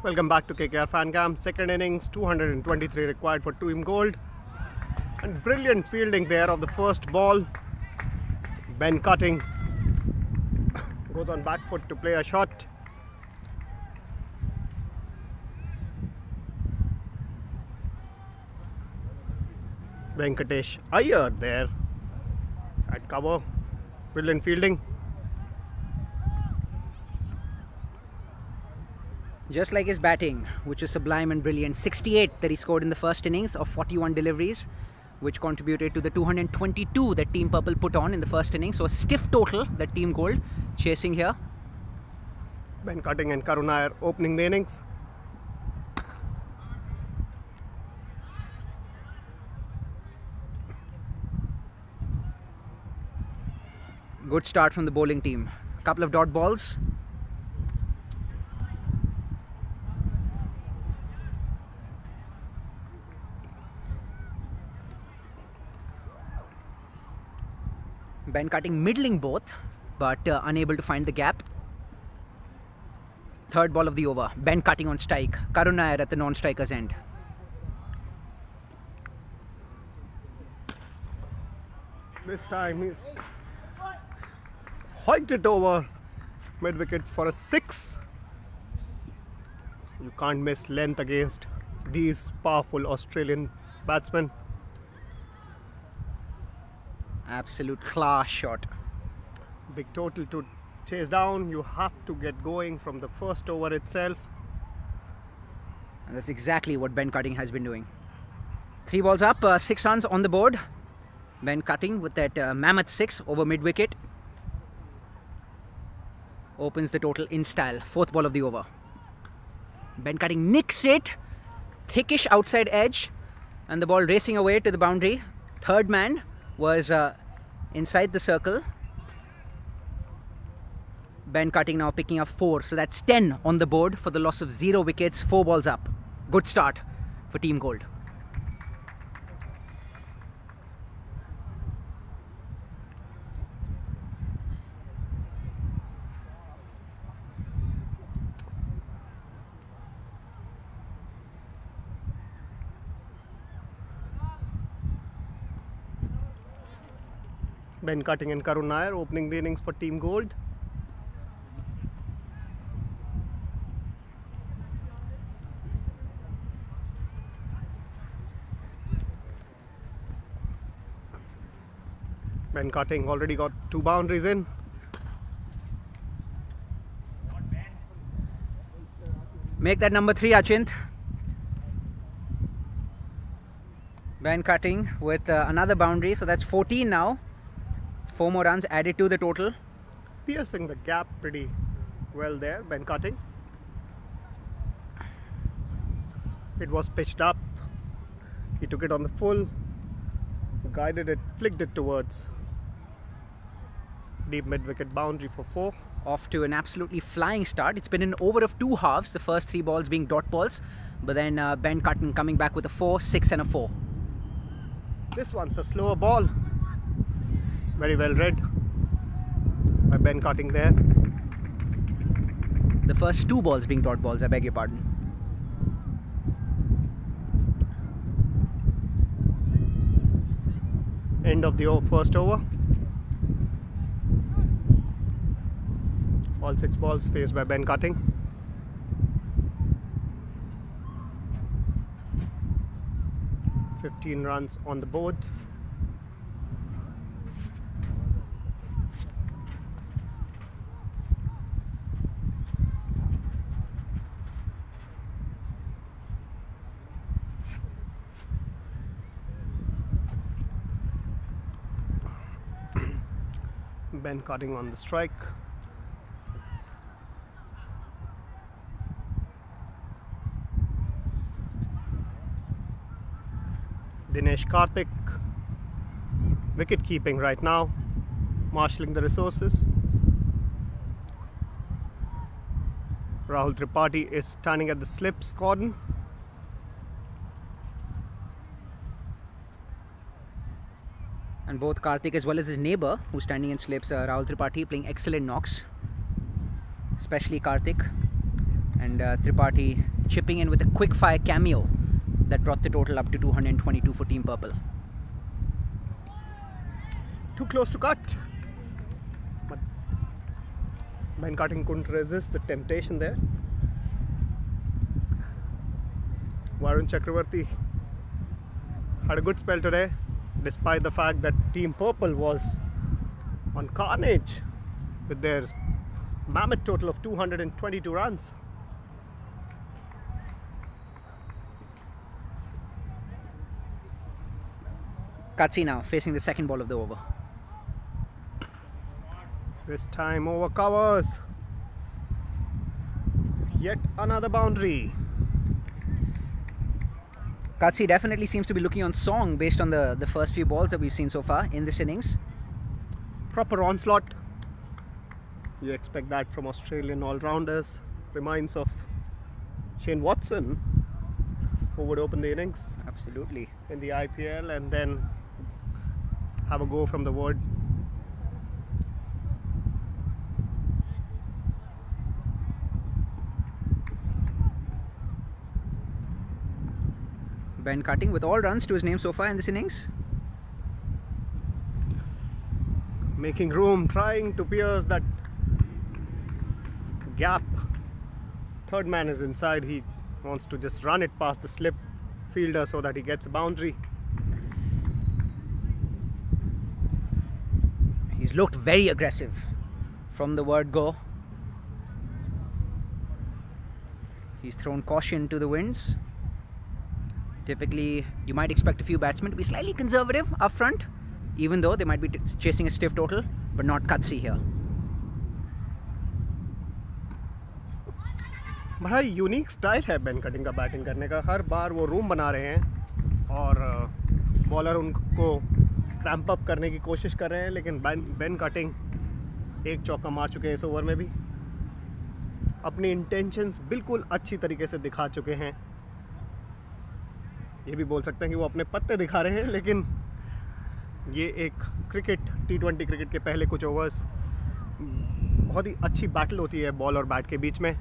Welcome back to KKR Fan Cam. Second innings, 223 required for Team Gold. And brilliant fielding there of the first ball. Ben Cutting goes on back foot to play a shot. Venkatesh Iyer there at cover. Brilliant fielding. Just like his batting, which was sublime and brilliant. 68 that he scored in the first innings of 41 deliveries, which contributed to the 222 that Team Purple put on in the first innings. So a stiff total that Team Gold chasing here. Ben Cutting and Karun Nair opening the innings. Good start from the bowling team. Couple of dot balls. Ben Cutting middling both, but unable to find the gap. Third ball of the over. Ben Cutting on strike. Karun Nair at the non-striker's end. This time he's hoiked it over mid-wicket for a 6. You can't miss length against these powerful Australian batsmen. Absolute class shot. Big total to chase down. You have to get going from the first over itself. And that's exactly what Ben Cutting has been doing. 3 balls up, 6 runs on the board. Ben Cutting with that mammoth 6 over mid-wicket. Opens the total in style. 4th ball of the over. Ben Cutting nicks it. Thickish outside edge. And the ball racing away to the boundary. Third man was inside the circle. Ben Cutting now picking up 4. So that's 10 on the board for the loss of 0 wickets. 4 balls up. Good start for Team Gold. Ben Cutting and Karun Nair opening the innings for Team Gold. Ben Cutting already got 2 boundaries in. Make that number 3, Achint. Ben Cutting with another boundary, so that's 14 now. 4 more runs added to the total. Piercing the gap pretty well there, Ben Cutting. It was pitched up. He took it on the full, guided it, flicked it towards deep mid-wicket boundary for 4. Off to an absolutely flying start. It's been an over of 2 halves, the first 3 balls being dot balls, but then Ben Cutting coming back with a 4, 6 and a 4. This one's a slower ball. Very well read by Ben Cutting there. The first 2 balls being dot balls, I beg your pardon. End of the first over. All 6 balls faced by Ben Cutting. (15 runs on the board. Ben Cutting on the strike. Dinesh Karthik, wicket keeping right now, marshalling the resources. Rahul Tripathi is standing at the slips cordon. And both Karthik as well as his neighbour, who's standing in slips, Rahul Tripathi, playing excellent knocks, especially Karthik. And Tripathi chipping in with a quick fire cameo that brought the total up to 222 for Team Purple. Too close to cut, but Ben Cutting couldn't resist the temptation there. Varun Chakravarti had a good spell today, despite the fact that Team Purple was on carnage with their mammoth total of 222 runs. Katsi now facing the second ball of the over. This time over covers. Yet another boundary. Katsi definitely seems to be looking on song based on the first few balls that we've seen so far in this innings. Proper onslaught. You expect that from Australian all-rounders. Reminds of Shane Watson, who would open the innings. Absolutely. In the IPL and then have a go from the wood. Ben Cutting with all runs to his name so far in this innings. Making room, trying to pierce that gap. Third man is inside. He wants to just run it past the slip fielder so that he gets a boundary. He's looked very aggressive from the word go. He's thrown caution to the winds. Typically, you might expect a few batsmen to be slightly conservative up front, even though they might be chasing a stiff total, but not Katsi here. बड़ा unique style है Ben cutting का batting करने का. हर बार वो room बना रहे हैं और बॉलर उनको क्रैम्प अप करने की कोशिश कर रहे हैं, लेकिन बेन कटिंग एक चौका मार चुके हैं इस ओवर में भी. अपनी इंटेंशंस बिल्कुल अच्छी तरीके से दिखा चुके हैं. ये भी बोल सकते हैं कि वो अपने पत्ते दिखा रहे हैं, लेकिन ये एक क्रिकेट T20 क्रिकेट के पहले कुछ ओवर्स बहुत ही अच्छी बैटल होती है बॉल और बैट के बीच में,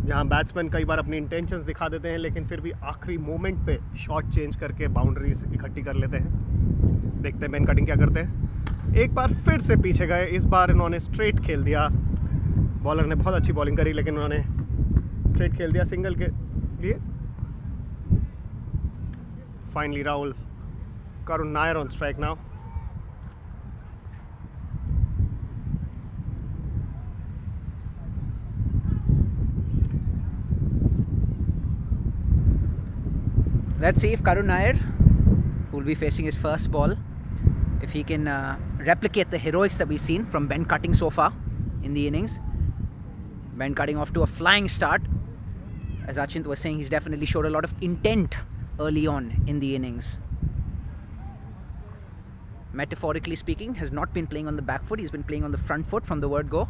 जहां बैट्समैन कई बार अपनी इंटेंशंस दिखा देते हैं लेकिन फिर भी आखिरी मोमेंट पे शॉट चेंज करके बाउंड्रीज इकट्ठी कर लेते हैं. देखते हैं बेन कटिंग क्या करते हैं. एक बार फिर से पीछे गए. इस बार इन्होंने स्ट्रेट खेल दिया. बॉलर ने बहुत अच्छी बॉलिंग करी लेकिन उन्होंने स्ट्रेट खेल दिया सिंगल के लिए. Finally Rahul Karun Nair on strike now. Let's see if Karun Nair, who will be facing his first ball, if he can replicate the heroics that we've seen from Ben Cutting so far in the innings. Ben Cutting off to a flying start. As Achint was saying, he's definitely showed a lot of intent early on in the innings. Metaphorically speaking, has not been playing on the back foot, he's been playing on the front foot from the word go.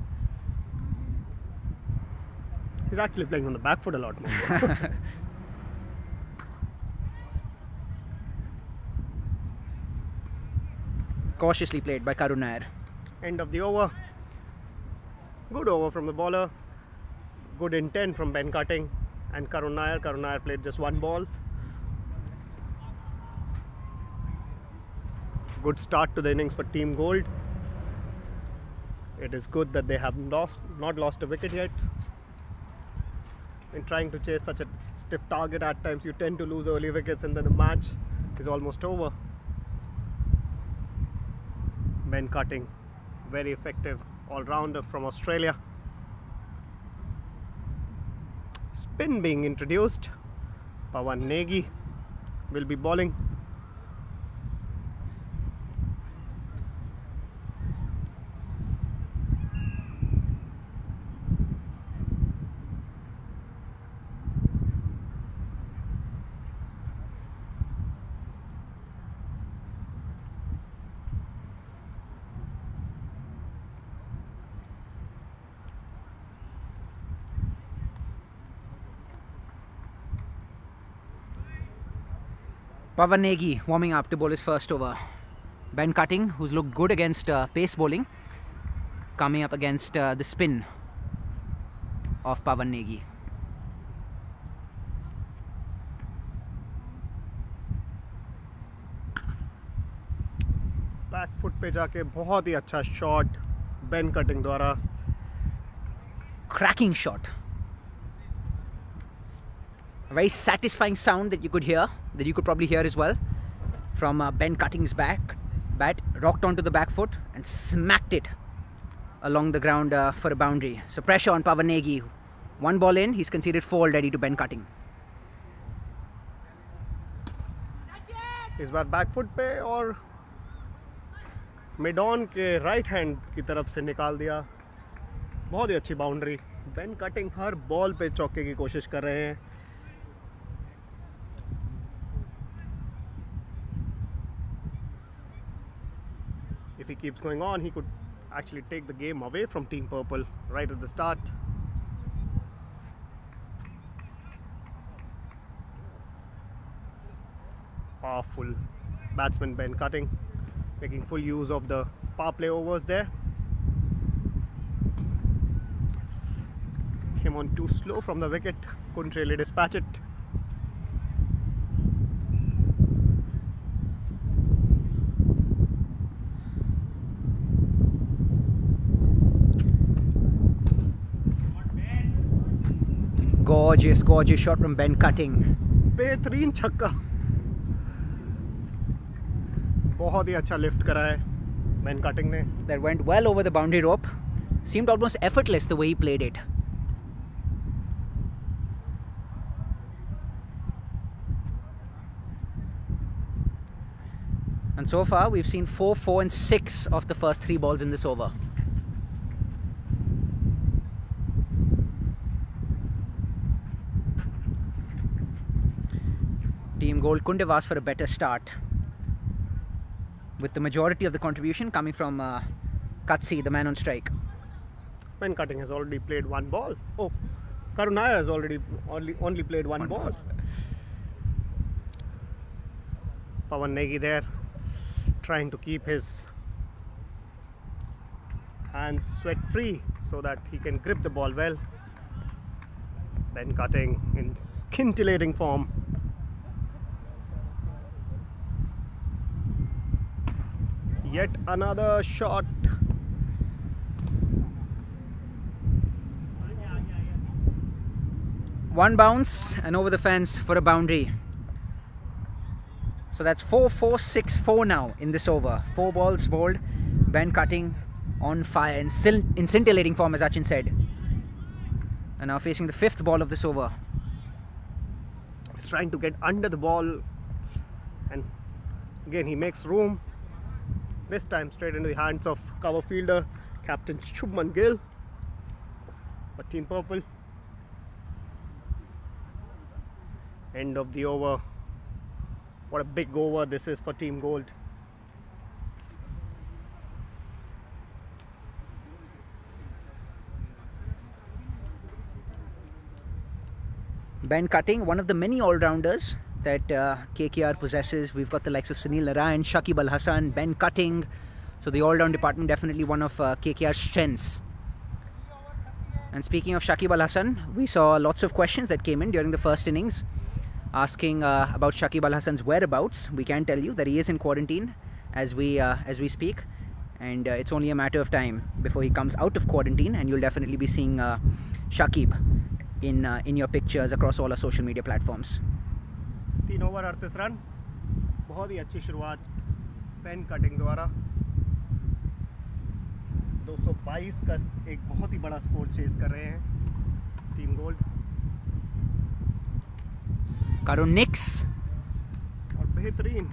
He's actually playing on the back foot a lot more. Cautiously played by Karun Nair. End of the over. Good over from the bowler. Good intent from Ben Cutting and Karun Nair. Karun Nair played just one ball. Good start to the innings for Team Gold. It is good that they have not lost a wicket yet. In trying to chase such a stiff target, at times you tend to lose early wickets and then the match is almost over. Ben Cutting, very effective all-rounder from Australia. Spin being introduced. Pawan Negi will be bowling. Pawan Negi warming up to bowl his first over. Ben Cutting, who's looked good against pace bowling, coming up against the spin. of Pawan Negi. Back foot पे जाके बहुत ही अच्छा shot Ben cutting द्वारा. Cracking shot. A very satisfying sound that you could hear, that you could probably hear as well, from Ben Cutting's bat, rocked onto the back foot and smacked it along the ground for a boundary. So pressure on Pawan Negi. One ball in, he's conceded 4 already to Ben Cutting. इस बार back foot पे और mid on के right hand की तरफ से निकाल दिया. बहुत ही अच्छी बाउंड्री. बेन कटिंग हर बॉल पे चौके की कोशिश कर रहे हैं. If he keeps going on, he could actually take the game away from Team Purple right at the start. Powerful batsman Ben Cutting, making full use of the power play overs there. Came on too slow from the wicket, couldn't really dispatch it. Gorgeous, gorgeous shot from Ben Cutting. बेहतरीन छक्का. बहुत ही अच्छा lift करा है Ben cutting ने. That went well over the boundary rope. Seemed almost effortless the way he played it. And so far we've seen 4, 4 and 6 of the first 3 balls in this over. Team Gold couldn't have asked for a better start, with the majority of the contribution coming from Katsi, the man on strike. Ben Cutting has already played 1 ball. Oh, Karun Nair has only played one ball. Pawan Negi there, trying to keep his hands sweat free so that he can grip the ball well. Ben Cutting in scintillating form. Yet another shot. One bounce and over the fence for a boundary. So that's 4, 4, 6, 4 now in this over. 4 balls bowled. Ben Cutting on fire and still in scintillating form, as Achin said. And now facing the 5th ball of this over. He's trying to get under the ball, and again he makes room. This time straight into the hands of cover fielder Captain Shubman Gill for Team Purple. End of the over. What a big over this is for Team Gold. Ben Cutting, one of the many all-rounders that KKR possesses. We've got the likes of Sunil Narayan, Shakib Al Hasan, Ben Cutting. So the all-round department definitely one of KKR's strengths. And speaking of Shakib Al Hasan, we saw lots of questions that came in during the first innings asking about Shakib Al Hasan's whereabouts. We can tell you that he is in quarantine as we speak, and it's only a matter of time before he comes out of quarantine, and you'll definitely be seeing Shakib in your pictures across all our social media platforms. 3 over 38 run. बहुत ही अच्छी शुरुआत pen cutting द्वारा. 222 का एक बहुत ही बड़ा score chess कर रहे हैं टीम गोल्ड. Karun nicks. और बेहतरीन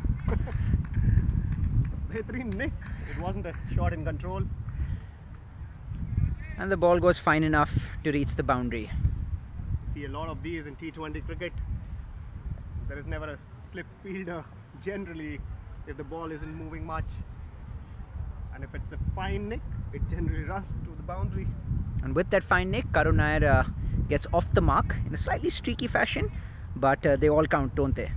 बेहतरीन nick. It wasn't a shot in control. And the ball goes fine enough to reach the boundary. See a lot of these in T20 cricket. There is never a slip fielder generally if the ball isn't moving much, and if it's a fine nick, it generally runs to the boundary. And with that fine nick, Karun Nair gets off the mark in a slightly streaky fashion, but they all count, don't they?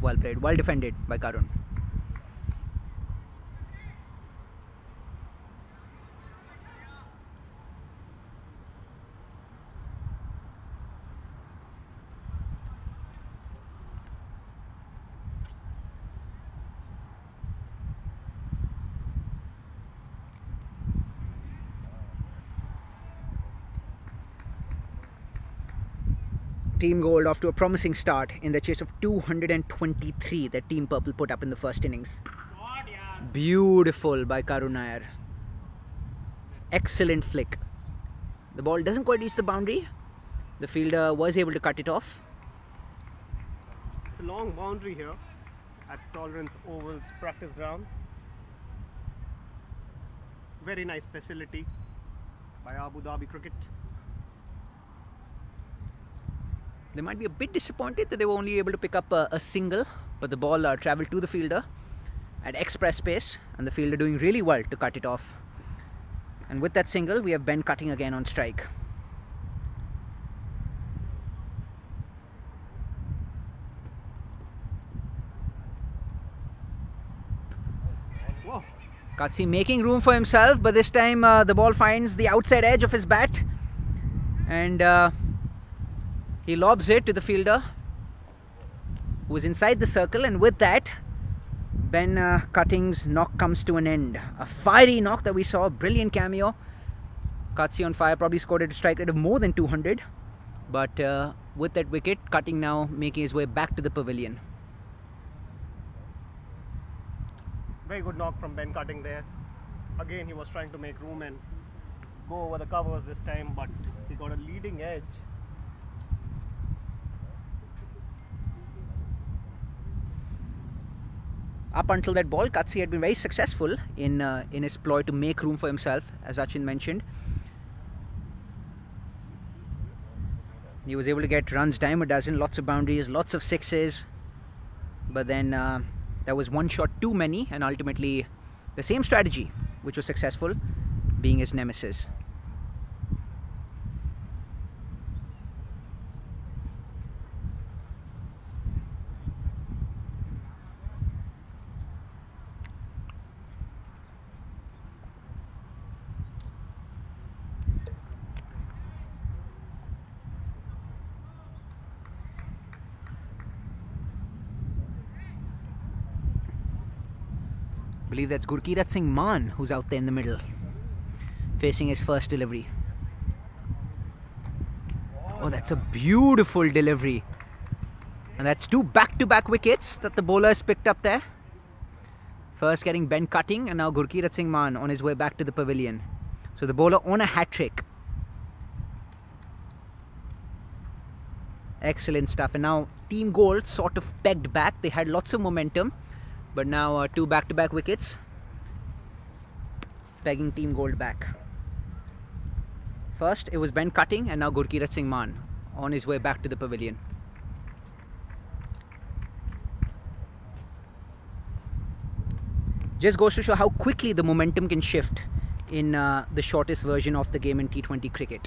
Well played, well defended by Karun. Team Gold off to a promising start in the chase of 223 that Team Purple put up in the first innings. Beautiful by Karun Nair. Excellent flick. The ball doesn't quite reach the boundary. The fielder was able to cut it off. It's a long boundary here at Tolerance Oval's practice ground. Very nice facility by Abu Dhabi Cricket. They might be a bit disappointed that they were only able to pick up a single, but the ball travelled to the fielder at express pace, and the fielder doing really well to cut it off. And with that single, we have Ben Cutting again on strike. Whoa. Katsi making room for himself, but this time the ball finds the outside edge of his bat, and he lobs it to the fielder who is inside the circle, and with that Ben Cutting's knock comes to an end. A fiery knock that we saw, brilliant cameo. Katsi on fire, probably scored at a strike rate of more than 200, but with that wicket, Cutting now making his way back to the pavilion. Very good knock from Ben Cutting there. Again, he was trying to make room and go over the covers this time, but he got a leading edge. Up until that ball, Katsi had been very successful in his ploy to make room for himself, as Achin mentioned. He was able to get runs dime a dozen, lots of boundaries, lots of sixes, but then there was one shot too many, and ultimately the same strategy, which was successful, being his nemesis. I believe that's Gurkirat Singh Maan who's out there in the middle, facing his first delivery. Oh, that's a beautiful delivery. And that's two back-to-back wickets that the bowler has picked up there. First getting Ben Cutting, and now Gurkirat Singh Maan on his way back to the pavilion. So the bowler on a hat-trick. Excellent stuff. And now Team Gold sort of pegged back. They had lots of momentum, but now two back-to-back wickets, pegging Team Gold back. First it was Ben Cutting, and now Gurkirat Singh Maan on his way back to the pavilion. Just goes to show how quickly the momentum can shift in the shortest version of the game in T20 cricket.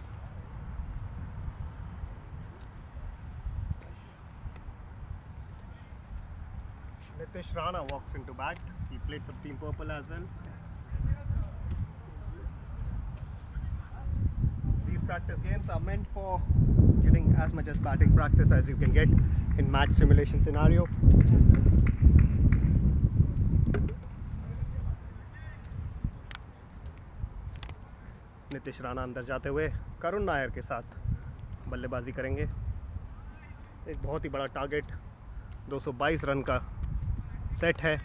Nitish Rana walks into bat. He played for Team Purple as well. These practice games are meant for getting as much as batting practice as you can get in match simulation scenario. Nitish Rana अंदर जाते हुए करुण नायर के साथ बल्लेबाजी करेंगे। एक बहुत ही बड़ा टारगेट 222 रन का सेट है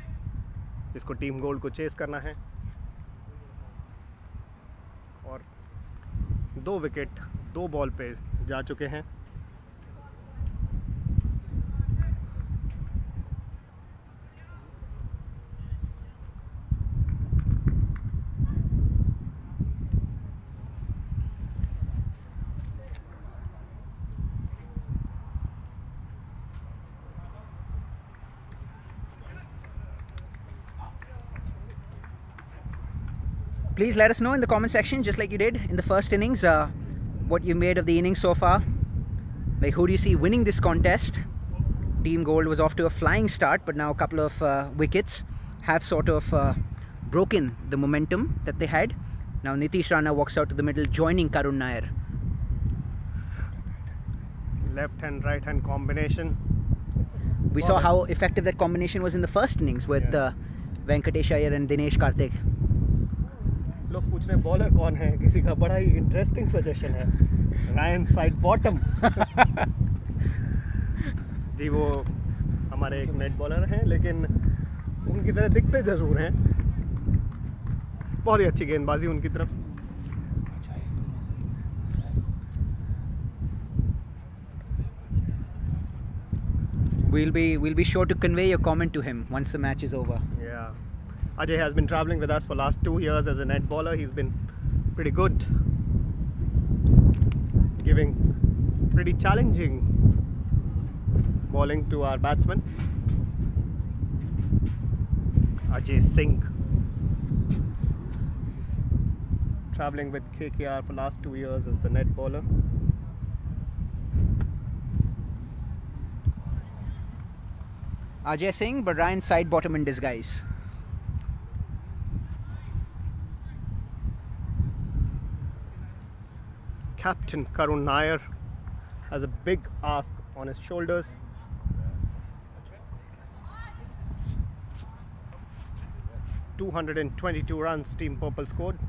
जिसको टीम गोल्ड को चेस करना है, और 2 विकेट 2 बॉल पे जा चुके हैं। Please let us know in the comment section, just like you did in the first innings, what you made of the innings so far. Like, who do you see winning this contest? Team Gold was off to a flying start, but now a couple of wickets have sort of broken the momentum that they had. Now Nitish Rana walks out to the middle, joining Karun Nair. Left hand, right hand combination. We saw how effective that combination was in the first innings with Venkatesh Iyer and Dinesh Karthik. लोग पूछ रहे हैं bowler कौन है, किसी का बड़ा ही interesting suggestion है, रायन साइड बॉटम। जी वो हमारे एक नेट बॉलर हैं, लेकिन उनकी तरह दिखते ज़रूर हैं। बहुत ही अच्छी गेंदबाजी उनकी तरफ से। We'll be sure to convey your comment to him once the match is over. Yeah, Ajay has been traveling with us for last 2 years as a net bowler. He's been pretty good, giving pretty challenging bowling to our batsmen. Ajay Singh, traveling with KKR for last 2 years as the net bowler. Ajay Singh, but Ryan's side bottom in disguise. Captain Karun Nair has a big ask on his shoulders. "222 runs Team Purple scored.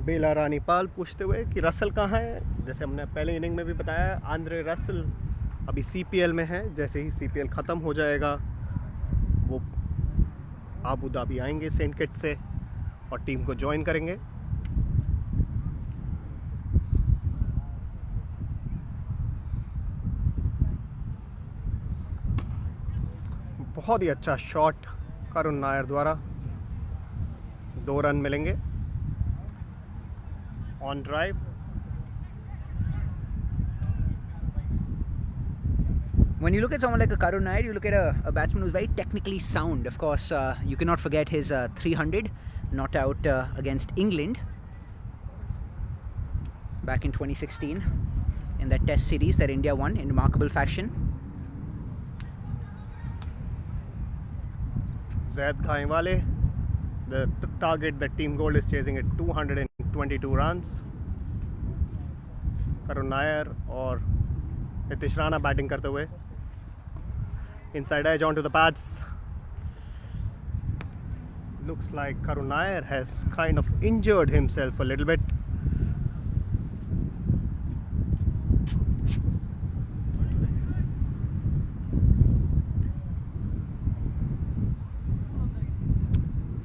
बेला रानीपाल पूछते हुए कि Russell कहाँ है। जैसे हमने पहले inning में भी बताया, आंद्रे रसल अभी सीपीएल में है। जैसे ही सीपीएल ख़त्म हो जाएगा वो आबू धाबी आएंगे सेंट किट्स से और टीम को ज्वाइन करेंगे। बहुत ही अच्छा शॉट करुण नायर द्वारा, 2 रन मिलेंगे on drive. When you look at someone like a Karun Nair, you look at a batsman who's very technically sound. Of course, you cannot forget his 300 not out against England back in 2016 in that test series that India won in remarkable fashion. Zaid Khaiwale, the target that Team Gold is chasing at 222 runs. Karun Nair और Nitish Rana batting करते हुए। Inside edge onto the pads. Looks like Karun Nair has kind of injured himself a little bit.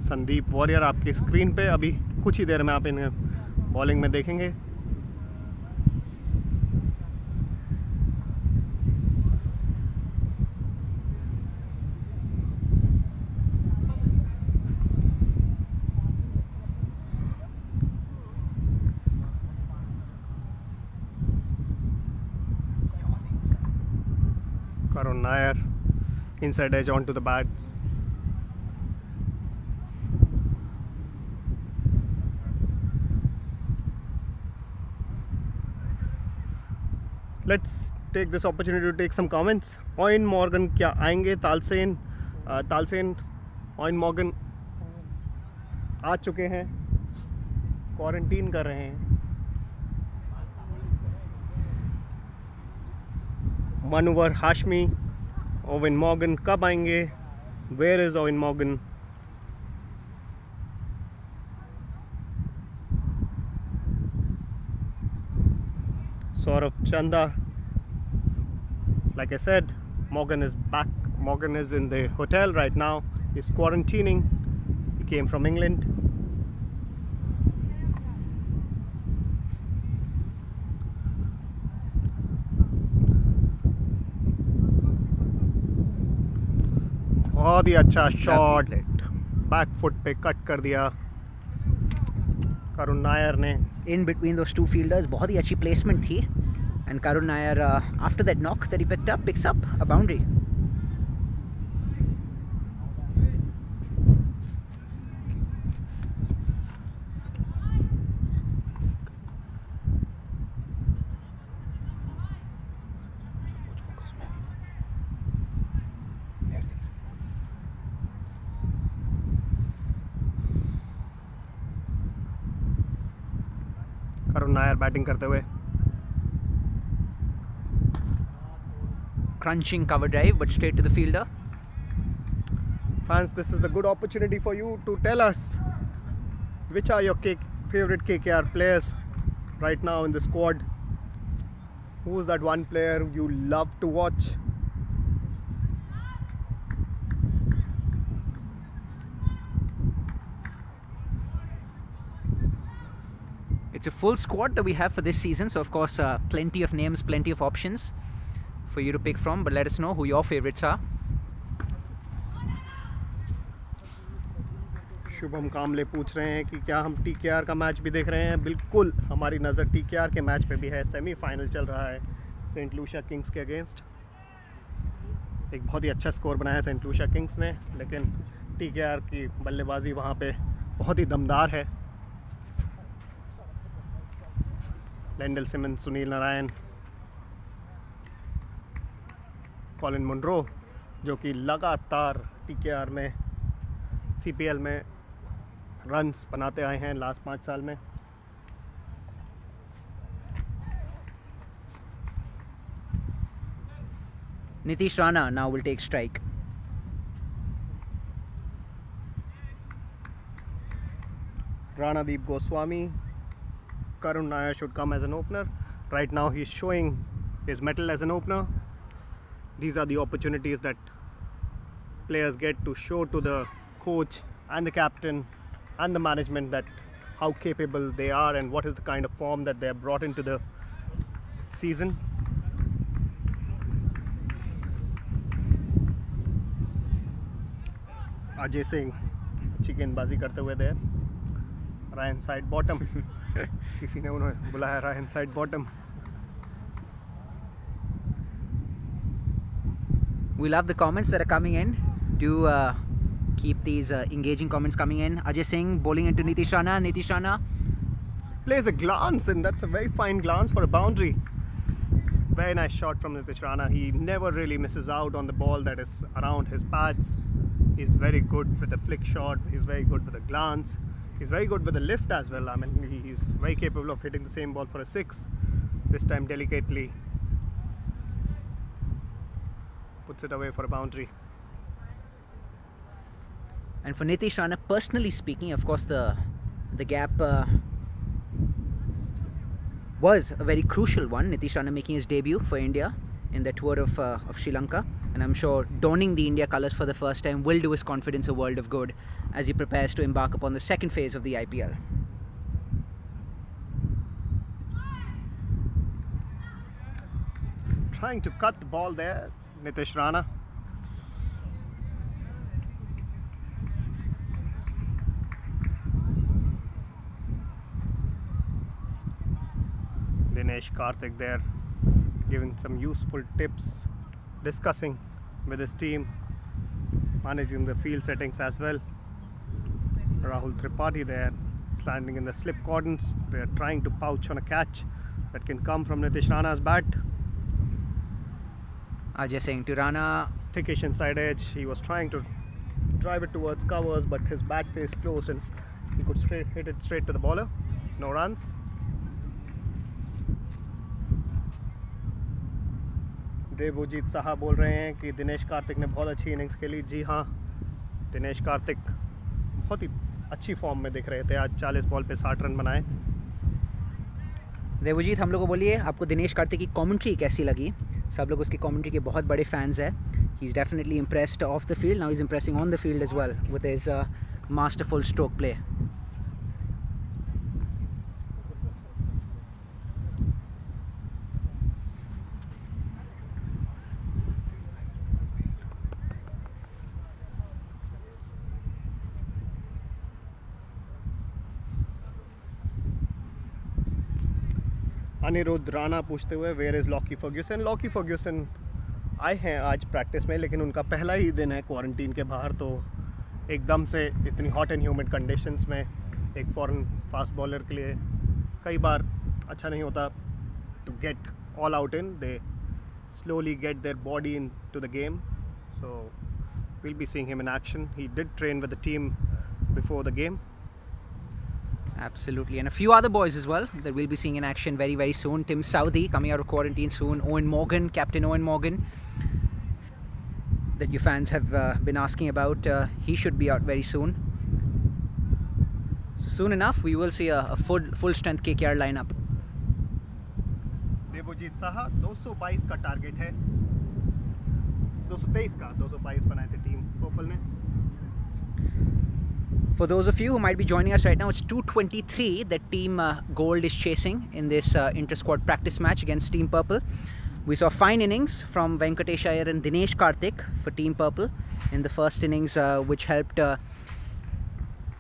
Sandeep warrior आपकी screen पे अभी कुछ ही देर में आप इन्हें बॉलिंग में देखेंगे। Karun Nair, inside edge onto the bats. Let's take this opportunity to take some comments. Owen Morgan क्या आएंगे? तालसेन ओवन मॉर्गन आ चुके हैं, क्वारंटीन कर रहे हैं। मनोवर हाशमी, ओवन मॉर्गन कब आएंगे? Where is Owen Morgan? Saurav Chanda, like I said, Morgan is back. Morgan is in the hotel right now. He's quarantining. He came from England. बहुत ही अच्छा shot, back foot पे cut कर दिया Karun Nair ने। In between those two fielders, बहुत ही अच्छी placement थी, and Karun Nair after that knock that he picked up picks up a boundary. Karun Nair batting करते हुए। Crunching cover drive, but straight to the fielder. Fans, this is a good opportunity for you to tell us which are your favorite KKR players right now in the squad. Who's that one player you love to watch? It's a full squad that we have for this season, so of course plenty of names, plenty of options for you to pick from, but let us know who your favorites are. Shubham कामले पूछ रहे हैं कि क्या हम TKR का match भी देख रहे हैं। बिल्कुल, हमारी नज़र TKR के मैच पे भी है। सेमीफाइनल चल रहा है सेंट लूसिया किंग्स के अगेंस्ट। एक बहुत ही अच्छा स्कोर बनाया सेंट लूसिया किंग्स ने, लेकिन TKR की बल्लेबाजी वहाँ पे बहुत ही दमदार है। Lendl Simmons, Sunil Narine, Colin Munro, जो कि लगातार TKR में CPL में रन्स बनाते आए हैं लास्ट 5 साल में। Nitish Rana now will take strike. Ranadeep Goswami, Karun Nair should come as an opener. Right now he's showing his mettle as an opener. These are the opportunities that players get to show to the coach and the captain and the management that how capable they are and what is the kind of form that they have brought into the season. Ajay Singh अच्छी गेंदबाजी करते हुए there. Ryan side bottom. किसी ने उन्हें बुलाया Ryan side bottom. We love the comments that are coming in. Do keep these engaging comments coming in. Ajay Singh bowling into Nitish Rana. Nitish Rana plays a glance, and that's a very fine glance for a boundary. Very nice shot from Nitish Rana. He never really misses out on the ball that is around his pads. He's very good with a flick shot. He's very good with a glance. He's very good with a lift as well. I mean, he's very capable of hitting the same ball for a 6. This time delicately puts it away for a boundary. And for Nitish Rana, personally speaking, of course, the gap was a very crucial one. Nitish Rana making his debut for India in the tour of Sri Lanka, and I'm sure donning the India colours for the first time will do his confidence a world of good as he prepares to embark upon the second phase of the IPL. Trying to cut the ball there, Nitish Rana. Dinesh Karthik there giving some useful tips, discussing with his team, managing the field settings as well. Rahul Tripathi there standing in the slip cordons. They are trying to pouch on a catch that can come from Nitish Rana's bat. Ajay Singh to Rana. Thickish inside edge. He was trying to drive it towards covers, but his bat faced close and he could hit it straight to the bowler. No runs. Devjit साहब बोल रहे हैं कि दिनेश कार्तिक ने बहुत अच्छी innings खेली। जी हाँ, दिनेश कार्तिक बहुत ही अच्छी फॉर्म में दिख रहे थे। आज 40 बॉल पे 60 रन बनाए। देवजीत, हम लोग को बोलिए आपको दिनेश कार्तिक की कमेंट्री कैसी लगी। सब लोग उसकी कमेंट्री के बहुत बड़े फैंस हैं। He is definitely impressed off the field, now he is impressing on the field as well with his masterful stroke play. Anirudh Rana पूछते हुए where is Lockie Ferguson. Lockie Ferguson आए हैं आज प्रैक्टिस में, लेकिन उनका पहला ही दिन है क्वारंटीन के बाहर, तो एकदम से इतनी हॉट एंड ह्यूमिड कंडीशंस में एक फॉरेन फास्ट बॉलर के लिए कई बार अच्छा नहीं होता to get all out in. They slowly get their body into the game, so we'll be seeing him in action. He did train with the team before the game. Absolutely, and a few other boys as well that we'll be seeing in action very, very soon. Tim Southee coming out of quarantine soon. Owen Morgan, Captain Owen Morgan. that you fans have been asking about. He should be out very soon. So soon enough, we will see a full strength KKR lineup. Devjit Saha 222 का target है, 223 का 222 बनाए थे team purple ने. For those of you who might be joining us right now, it's 223 that Team Gold is chasing in this inter-squad practice match against Team Purple. We saw fine innings from Venkatesh Iyer and Dinesh Karthik for Team Purple in the first innings, which helped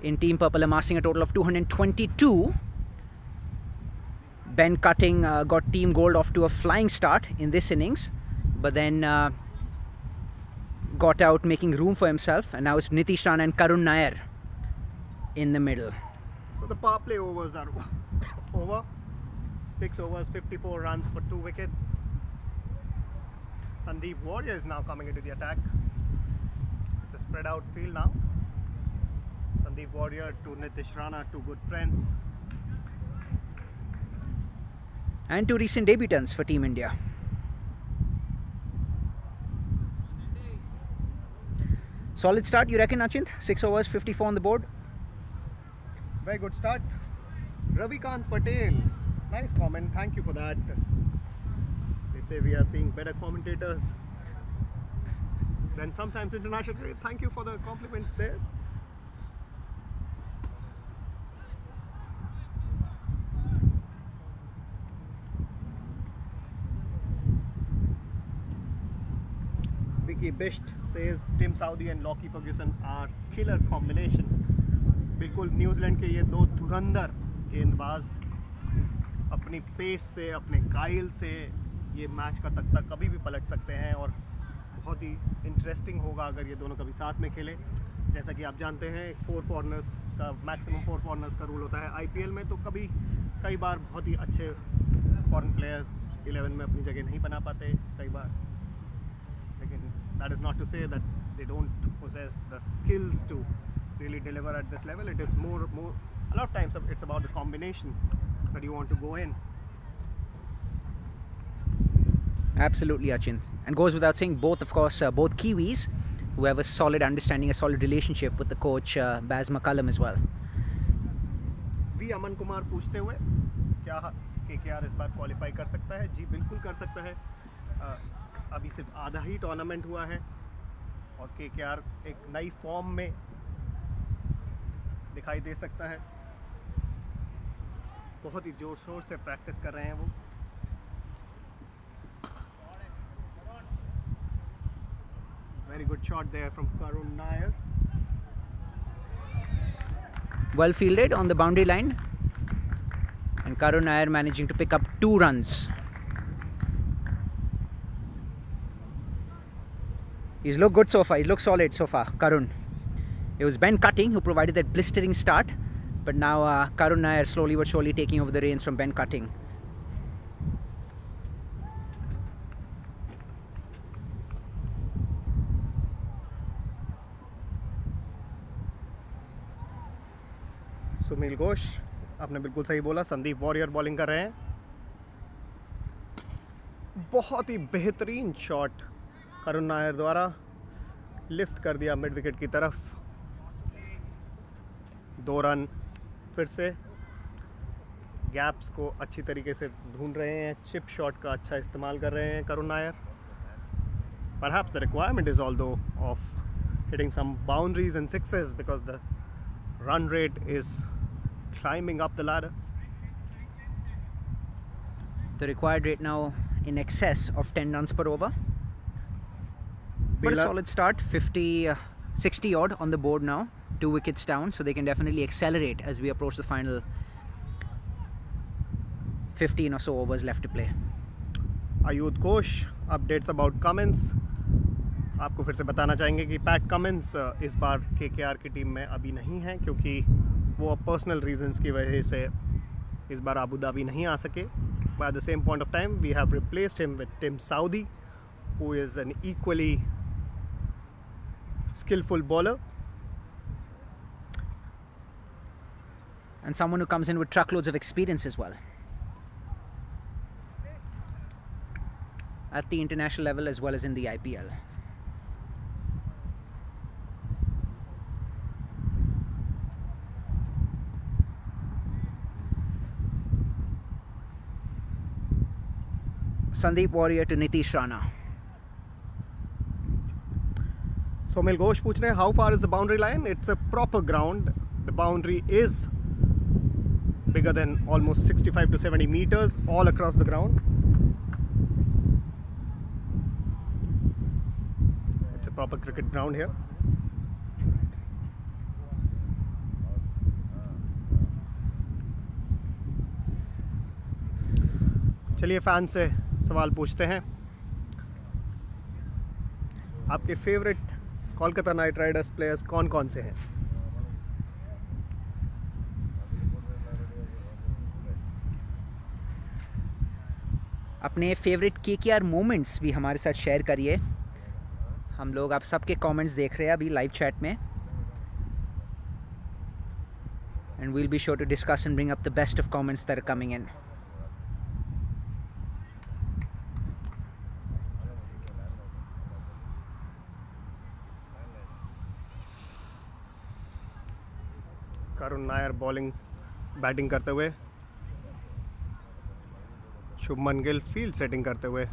in Team Purple amassing a total of 222. Ben Cutting got Team Gold off to a flying start in this innings, but then got out making room for himself, and now it's Nitish Rana and Karun Nair in the middle. So the power play overs are over. 6 overs, 54 runs for 2 wickets. Sandeep Warrior is now coming into the attack. It's a spread out field now. Sandeep Warrior to Nitish Rana, 2 good friends. And 2 recent debutants for Team India. Solid start, you reckon, Achint? 6 overs, 54 on the board. Very good start. Ravikant Patel, nice comment, thank you for that. They say we are seeing better commentators than sometimes international. Thank you for the compliment there. Vicky Bisht says Tim Southee and Lockie Ferguson are killer combination. बिल्कुल New Zealand के ये 2 धुरंधर गेंदबाज अपनी pace से, अपने गाइल से ये मैच का तख्ता कभी भी पलट सकते हैं और बहुत ही इंटरेस्टिंग होगा अगर ये दोनों कभी साथ में खेले. जैसा कि आप जानते हैं 4 फॉरनर्स का मैक्सिमम 4 फॉरनर्स का रूल होता है आईपीएल में, तो कई बार बहुत ही अच्छे फॉरेन प्लेयर्स 11 में अपनी जगह नहीं बना पाते कई बार, लेकिन that is not to say that they don't possess the skills to really deliver at this level. It is more a lot of times it's about the combination that you want to go in. Absolutely, Achint. And goes without saying, both of course both Kiwis who have a solid understanding, a solid relationship with the coach Baz McCullum as well. V Aman Kumar पूछते हुए, क्या KKR इस बार qualify कर सकता है? जी बिल्कुल कर सकता है. अभी सिर्फ आधा ही टूर्नामेंट हुआ है और KKR एक नई फॉर्म में दिखाई दे सकता है. बहुत ही जोर शोर से प्रैक्टिस कर रहे हैं वो. Very good shot there from Karun Nair. Well fielded on the boundary line, and Karun Nair managing to pick up 2 runs. He's looked good so far. He's looked solid so far, Karun. It was Ben Cutting who provided that blistering start, but now Karun Nair slowly but surely taking over the reins from Ben Cutting. Sunil Ghosh, आपने बिल्कुल सही बोला. Sandeep warrior bowling कर रहे हैं. बहुत ही बेहतरीन shot Karun Nair द्वारा लिफ्ट कर दिया मिड विकेट की तरफ. 2 रन फिर से. गैप्स को अच्छी तरीके से ढूंढ रहे हैं. चिप शॉट का अच्छा इस्तेमाल कर रहे हैं Karun Nair. Perhaps the requirement is although of hitting some boundaries and sixes because the run rate is climbing up the ladder. The required rate now in excess of 10 runs per over. But a solid start, 60 odd on the board now, 2 wickets down, so they can definitely accelerate as we approach the final 15 or so overs left to play. Ayush Ghosh, updates about Cummins. आपको फिर से बताना चाहेंगे कि PAT Cummins इस बार KKR की team में अभी नहीं है क्योंकि वो पर्सनल रीजंस की वजह से इस बार अबू धाबी नहीं आ सके. But at the same point of time, we have replaced him with Tim Southee, who is an equally skillful bowler. And someone who comes in with truckloads of experience as well. At the international level as well as in the IPL. Sandeep Warrior to Nitish Rana. Somil Ghosh पूछ रहे हैं how far is the boundary line? It's a proper ground. The boundary is bigger than almost 65 to 70 meters all across the ground. It's a proper cricket ground here. चलिए fan से सवाल पूछते हैं. आपके favourite Kolkata night Riders players कौन कौन से हैं? अपने फेवरेट KKR मोमेंट्स भी हमारे साथ शेयर करिए. हम लोग आप सबके कमेंट्स देख रहे हैं अभी लाइव चैट में. And we'll be sure to discuss and bring up the best of comments that are coming in. Karun Nair batting करते हुए. शुभमन गिल फील्ड सेटिंग करते हुए.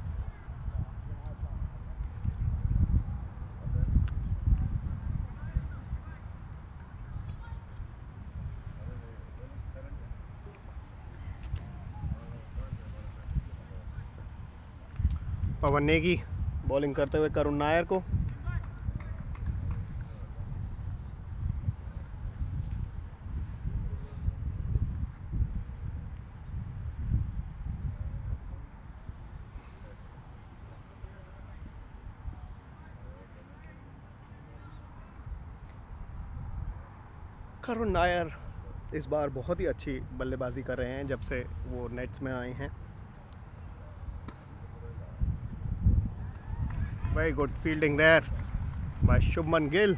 पवन नेगी बॉलिंग करते हुए करुण नायर को. करुण नायर इस बार बहुत ही अच्छी बल्लेबाजी कर रहे हैं जब से वो नेट्स में आए हैं. Very good fielding there by Shubman Gill.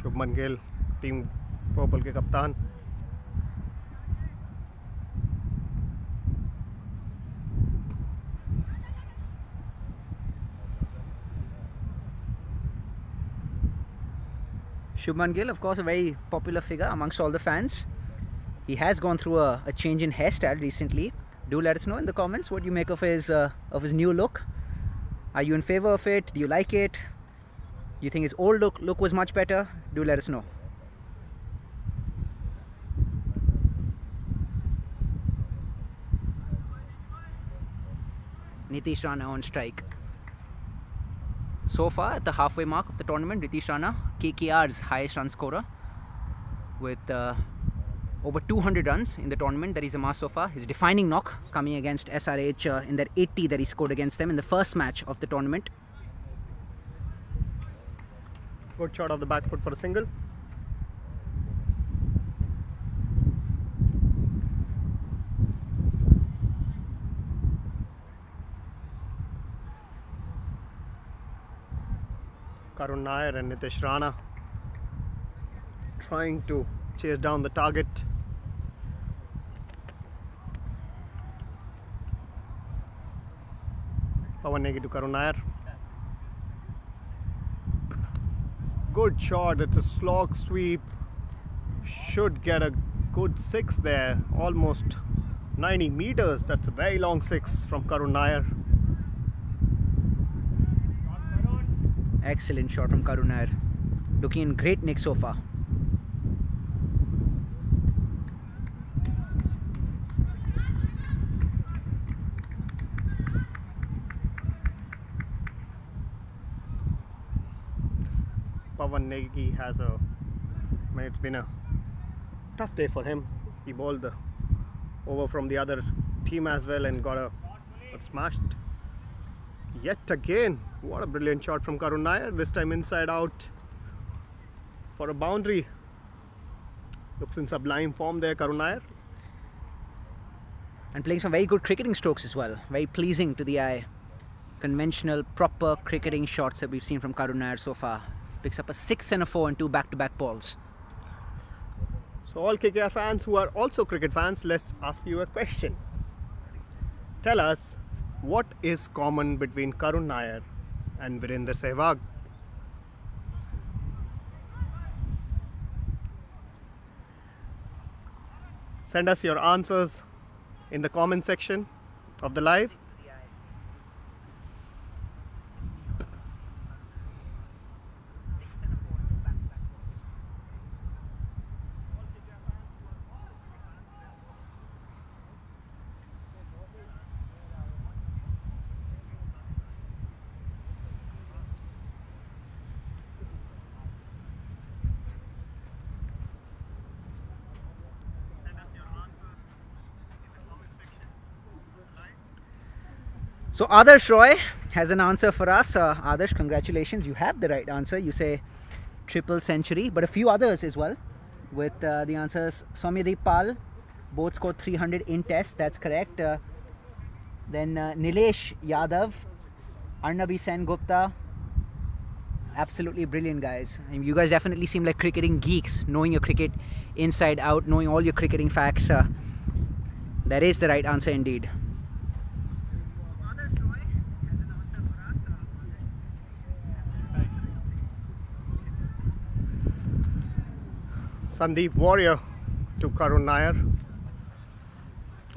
Shubman Gill team purple के कप्तान. Shubman Gill, of course, a very popular figure amongst all the fans. He has gone through a change in hairstyle recently. Do let us know in the comments what you make of his new look. Are you in favor of it? Do you like it? Do you think his old look was much better? Do let us know. Nitish Rana on strike. So far, at the halfway mark of the tournament, Nitish Rana, KKR's highest run scorer, with over 200 runs in the tournament that he's amassed so far. His defining knock coming against SRH in that 80 that he scored against them in the first match of the tournament. Good shot of the back foot for a single. Karun Nair and Nitish Rana trying to chase down the target. Pawan Negi to Karun Nair. Good shot, it's a slog sweep. Should get a good 6 there, almost 90 meters. That's a very long 6 from Karun Nair. Excellent shot from Karun Nair. Looking in great nick so far. Pawan Negi has it's been a tough day for him. He bowled the over from the other team as well and got smashed yet again. What a brilliant shot from Karun Nair, this time inside out for a boundary. Looks in sublime form there, Karun Nair. And playing some very good cricketing strokes as well. Very pleasing to the eye. Conventional, proper cricketing shots that we've seen from Karun Nair so far. Picks up a 6 and a 4 and 2 back-to-back balls. So all KKR fans who are also cricket fans, let's ask you a question. Tell us, what is common between Karun Nair and Virender Sehwag? Send us your answers in the comment section of the live. So Adarsh Roy has an answer for us. Adarsh, congratulations, you have the right answer. You say triple century, but a few others as well with the answers. Soumyadeep Pal, both scored 300 in test, that's correct. Then Nilesh Yadav, Arnabi Sen Gupta. Absolutely brilliant, guys. I mean, you guys definitely seem like cricketing geeks, knowing your cricket inside out, knowing all your cricketing facts. That is the right answer indeed. Sandeep Warrior to Karun Nair.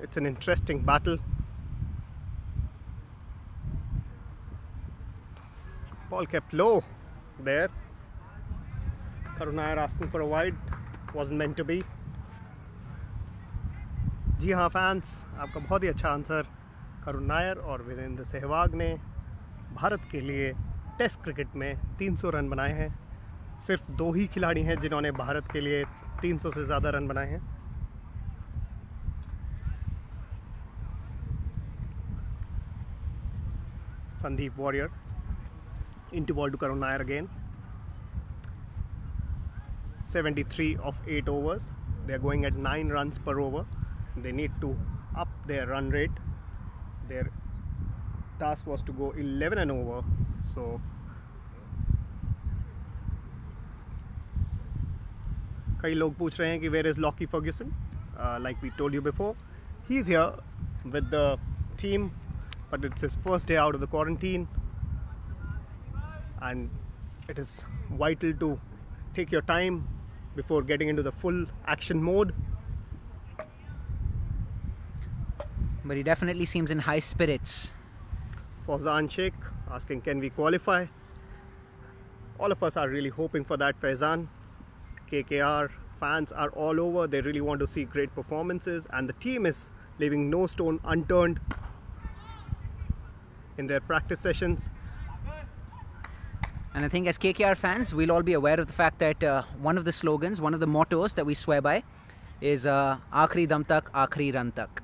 It's an interesting battle. Ball kept low there. Karun Nair asking for a wide. Wasn't meant to be. जी हाँ fans, आपका बहुत ही अच्छा answer. Karun Nair और वीरेंद्र सहवाग ने भारत के लिए test cricket में 300 run बनाए हैं. सिर्फ 2 ही खिलाड़ी हैं जिन्होंने भारत के लिए 300 से ज़्यादा रन बनाए हैं. Sandeep Warrior into ball to Karun Nair again. 73 of 8 overs. They are going at 9 runs per over. They need to up their run rate. Their task was to go 11 and over. So कई लोग पूछ रहे हैं कि where is Lockie Ferguson? Like we told you before, he's here with the team, but it's his first day out of the quarantine, and it is vital to take your time before getting into the full action mode. But he definitely seems in high spirits. Faizan Sheikh asking, can we qualify? All of us are really hoping for that, Faizan. KKR fans are all over. They really want to see great performances, and the team is leaving no stone unturned in their practice sessions. And I think as KKR fans, we'll all be aware of the fact that one of the slogans, one of the mottos that we swear by is Aakhri dam tak, aakhri run tak.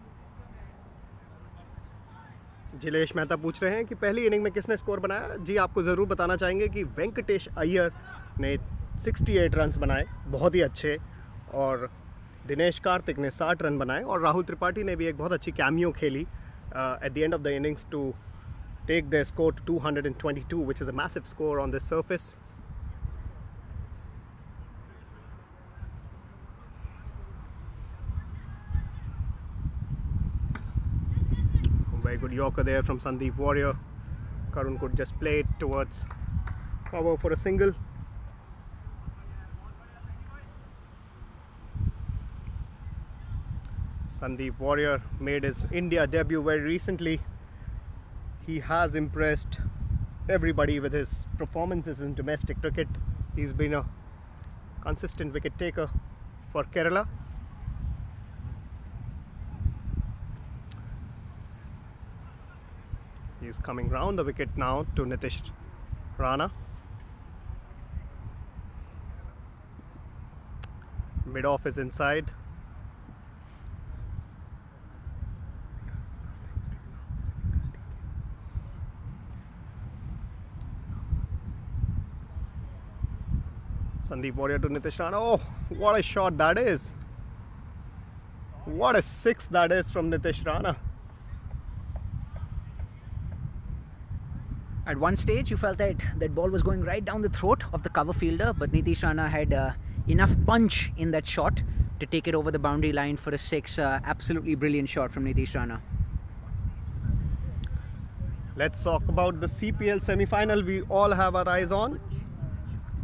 जिलेश Mehta पूछ रहे हैं कि पहली inning में किसने score बनाया. जी आपको ज़रूर बताना चाहेंगे कि वेंकटेश अय्यर ने 68 रन्स बनाए, बहुत ही अच्छे, और दिनेश कार्तिक ने 60 रन बनाए, और राहुल त्रिपाठी ने भी एक बहुत अच्छी कैमियो खेली at the end of the innings to take their score to 222, which is a massive score on this surface. Very good Yorker there from Sandeep Warrior. Karun could just play it towards cover for a single. Sandeep Warrior made his India debut very recently. He has impressed everybody with his performances in domestic cricket. He's been a consistent wicket taker for Kerala. He's coming round the wicket now to Nitish Rana. Mid off is inside. Sandeep Warrior to Nitish Rana. Oh, what a shot that is! What a six that is from Nitish Rana. At one stage, you felt that that ball was going right down the throat of the cover fielder, but Nitish Rana had enough punch in that shot to take it over the boundary line for a six. Absolutely brilliant shot from Nitish Rana. Let's talk about the CPL semi-final we all have our eyes on.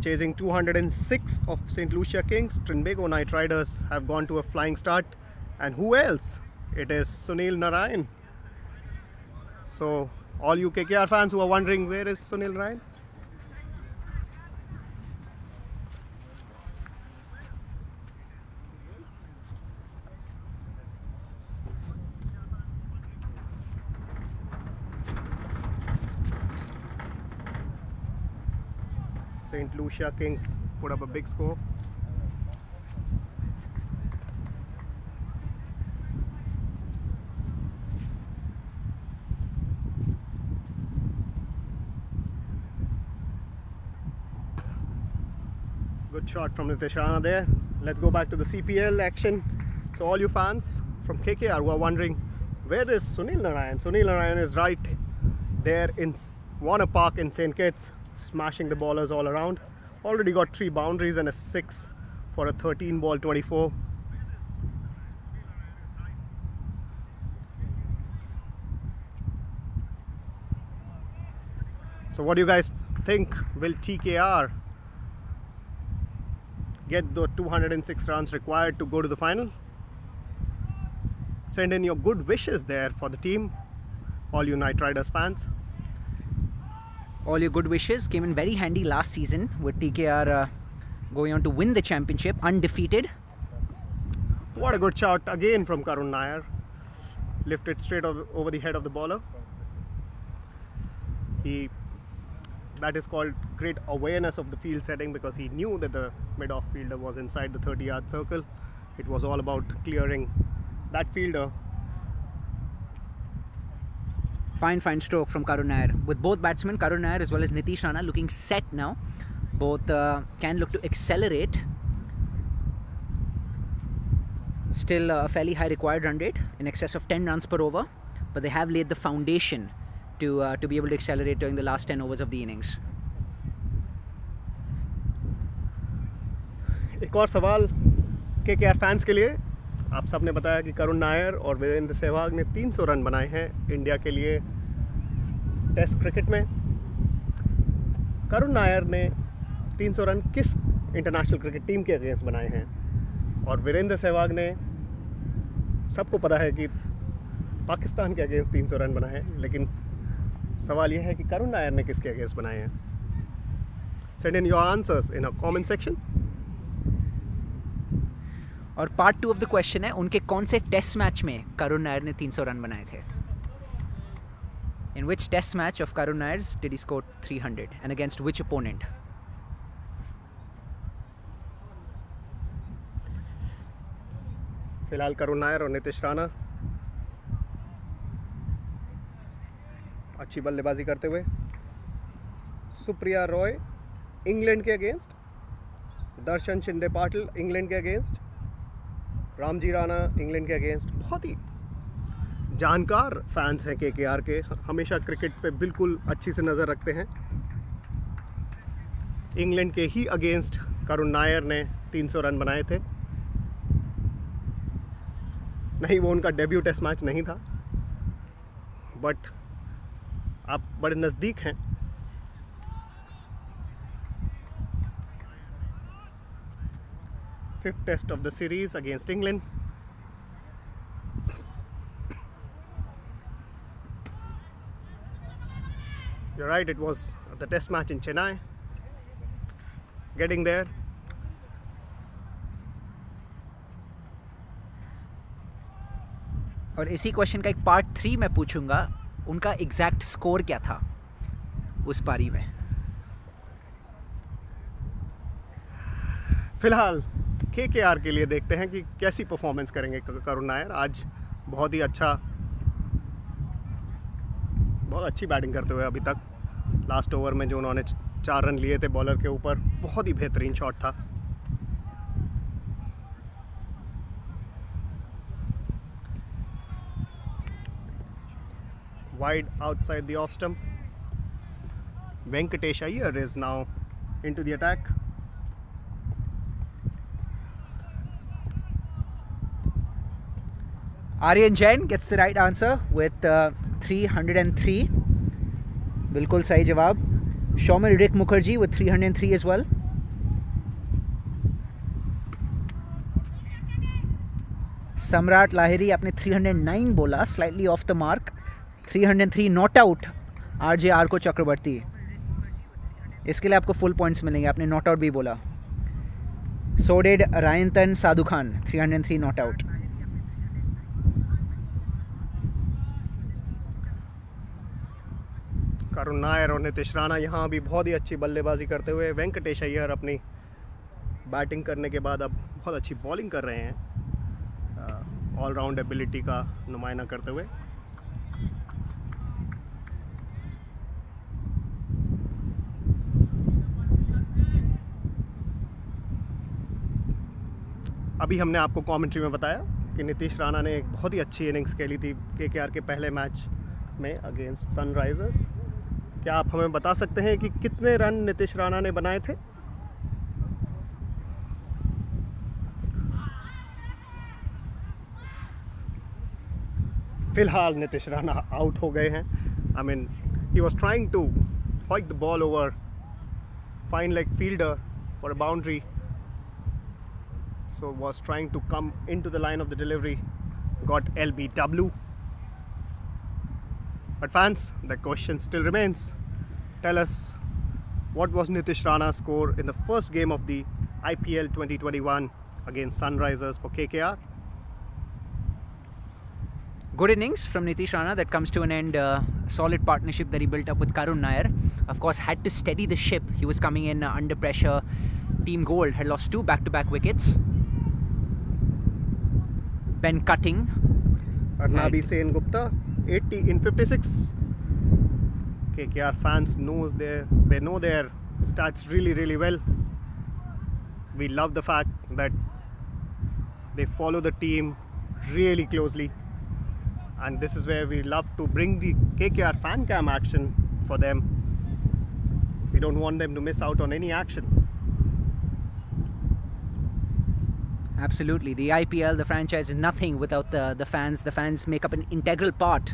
Chasing 206 of St. Lucia Kings, Trinbago Knight Riders have gone to a flying start And who else? It is Sunil Narayan. So all you KKR fans who are wondering where is Sunil Narayan, St. Lucia Kings put up a big score. Good shot from Nitish Rana there. Let's go back to the CPL action. So all you fans from KKR who are wondering where is Sunil Narayan? Sunil Narayan is right there in Warner Park in St. Kitts, smashing the ballers all around. Already got 3 boundaries and a 6 for a 13 ball 24. So what do you guys think? Will TKR get the 206 runs required to go to the final? Send in your good wishes there for the team, all you Knight Riders fans. All your good wishes came in very handy last season with TKR going on to win the championship undefeated. What a good shot again from Karun Nair. Lifted straight over the head of the bowler. That is called great awareness of the field setting, because he knew that the mid-off fielder was inside the 30-yard circle. It was all about clearing that fielder. Fine stroke from Karun Nair. With both batsmen, Karun Nair as well as Nitish Rana, looking set now. Both can look to accelerate. Still a fairly high required run rate, in excess of 10 runs per over. But they have laid the foundation to be able to accelerate during the last 10 overs of the innings. एक और सवाल KKR fans के लिए. आप सब ने बताया कि करुण नायर और वीरेंद्र सहवाग ने 300 रन बनाए हैं इंडिया के लिए टेस्ट क्रिकेट में. करुण नायर ने 300 रन किस इंटरनेशनल क्रिकेट टीम के अगेंस्ट बनाए हैं? और वीरेंद्र सहवाग ने, सबको पता है कि पाकिस्तान के अगेंस्ट 300 रन बनाए हैं, लेकिन सवाल यह है कि करुण नायर ने किसके अगेंस्ट बनाए हैं? Send in your answers in a comment section. और पार्ट 2 ऑफ द क्वेश्चन है, उनके कौन से टेस्ट मैच में करुण नायर ने 300 रन बनाए थे? In which test match of Karun Nair did he score 300 and against which opponent? फिलहाल करुण नायर और नीतीश राणा अच्छी बल्लेबाजी करते हुए. सुप्रिया रॉय इंग्लैंड के अगेंस्ट, दर्शन शिंदे पाटिल इंग्लैंड के अगेंस्ट, रामजी राणा इंग्लैंड के अगेंस्ट. बहुत ही जानकार फैंस हैं KKR के, हमेशा क्रिकेट पे बिल्कुल अच्छी से नज़र रखते हैं. इंग्लैंड के ही अगेंस्ट करुण नायर ने 300 रन बनाए थे. नहीं, वो उनका डेब्यू टेस्ट मैच नहीं था, बट आप बड़े नज़दीक हैं. Fifth test of the series against England. You're right, it was the test match in Chennai. Getting there. और इसी क्वेश्चन का एक पार्ट 3 मैं पूछूंगा, उनका एग्जैक्ट स्कोर क्या था उस पारी में? फिलहाल KKR के लिए देखते हैं कि कैसी परफॉर्मेंस करेंगे करुण नायर. आज बहुत अच्छी बैटिंग करते हुए अभी तक. लास्ट ओवर में जो उन्होंने 4 रन लिए थे बॉलर के ऊपर, बहुत ही बेहतरीन शॉट था. Wide outside the off stump. Venkatesh Iyer is now into the attack. Aryan Jain gets the right answer with 303. बिल्कुल सही जवाब. Soumen Rick Mukherjee with 303 as well. सम्राट लाहिरी आपने 309 बोला, slightly off the mark. 303 not out RJ Arko Chakraborty. इसके लिए आपको full points मिलेंगे, आपने नॉट आउट भी बोला. सोडेड रायंतन साधु खान 303 नॉट आउट. करुण नायर और नितिश राणा यहाँ भी बहुत ही अच्छी बल्लेबाजी करते हुए. वेंकटेश अय्यर अपनी बैटिंग करने के बाद अब बहुत अच्छी बॉलिंग कर रहे हैं, ऑलराउंड एबिलिटी का नुमाइना करते हुए. अभी हमने आपको कमेंट्री में बताया कि नितिश राणा ने एक बहुत ही अच्छी इनिंग्स खेली थी केकेआर के पहले मैच में अगेंस्ट सनराइजर्स. क्या आप हमें बता सकते हैं कि कितने रन नितिश राणा ने बनाए थे? फिलहाल नितिश राणा आउट हो गए हैं. I mean he was trying to hoik the ball over fine leg fielder for a boundary, so was trying to come into the line of the delivery, got LBW. But fans, the question still remains. Tell us, what was Nitish Rana's score in the first game of the IPL 2021 against Sunrisers for KKR? Good innings from Nitish Rana that comes to an end. Solid partnership that he built up with Karun Nair. Of course, had to steady the ship. He was coming in under pressure. Team Gold had lost 2 back-to-back wickets. Ben Cutting. Arnabi Sen Gupta, 80 in 56. KKR fans they know their stats really well. We love the fact that they follow the team really closely, and this is where we love to bring the KKR fan cam action for them. We don't want them to miss out on any action. Absolutely. The IPL, the franchise is nothing without the fans. The fans make up an integral part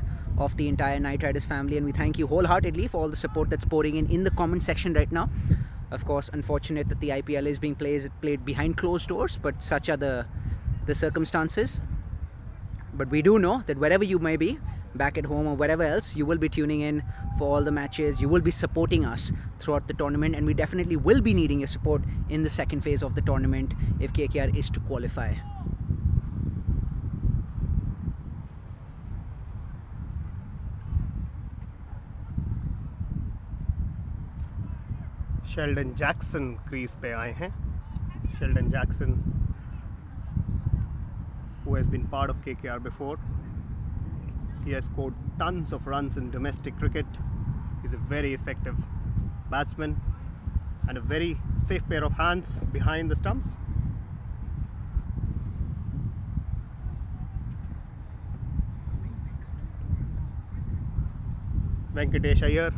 of the entire Knight Riders family, and we thank you wholeheartedly for all the support that's pouring in the comment section right now. Of course, unfortunate that the IPL is being played behind closed doors, but such are the circumstances. But we do know that wherever you may be, back at home or wherever else, you will be tuning in for all the matches. You will be supporting us throughout the tournament, and we definitely will be needing your support in the second phase of the tournament if KKR is to qualify. Sheldon Jackson crease पे आए हैं. Sheldon Jackson, who has been part of KKR before. He has scored tons of runs in domestic cricket. He's a very effective batsman and a very safe pair of hands behind the stumps. Venkatesh Iyer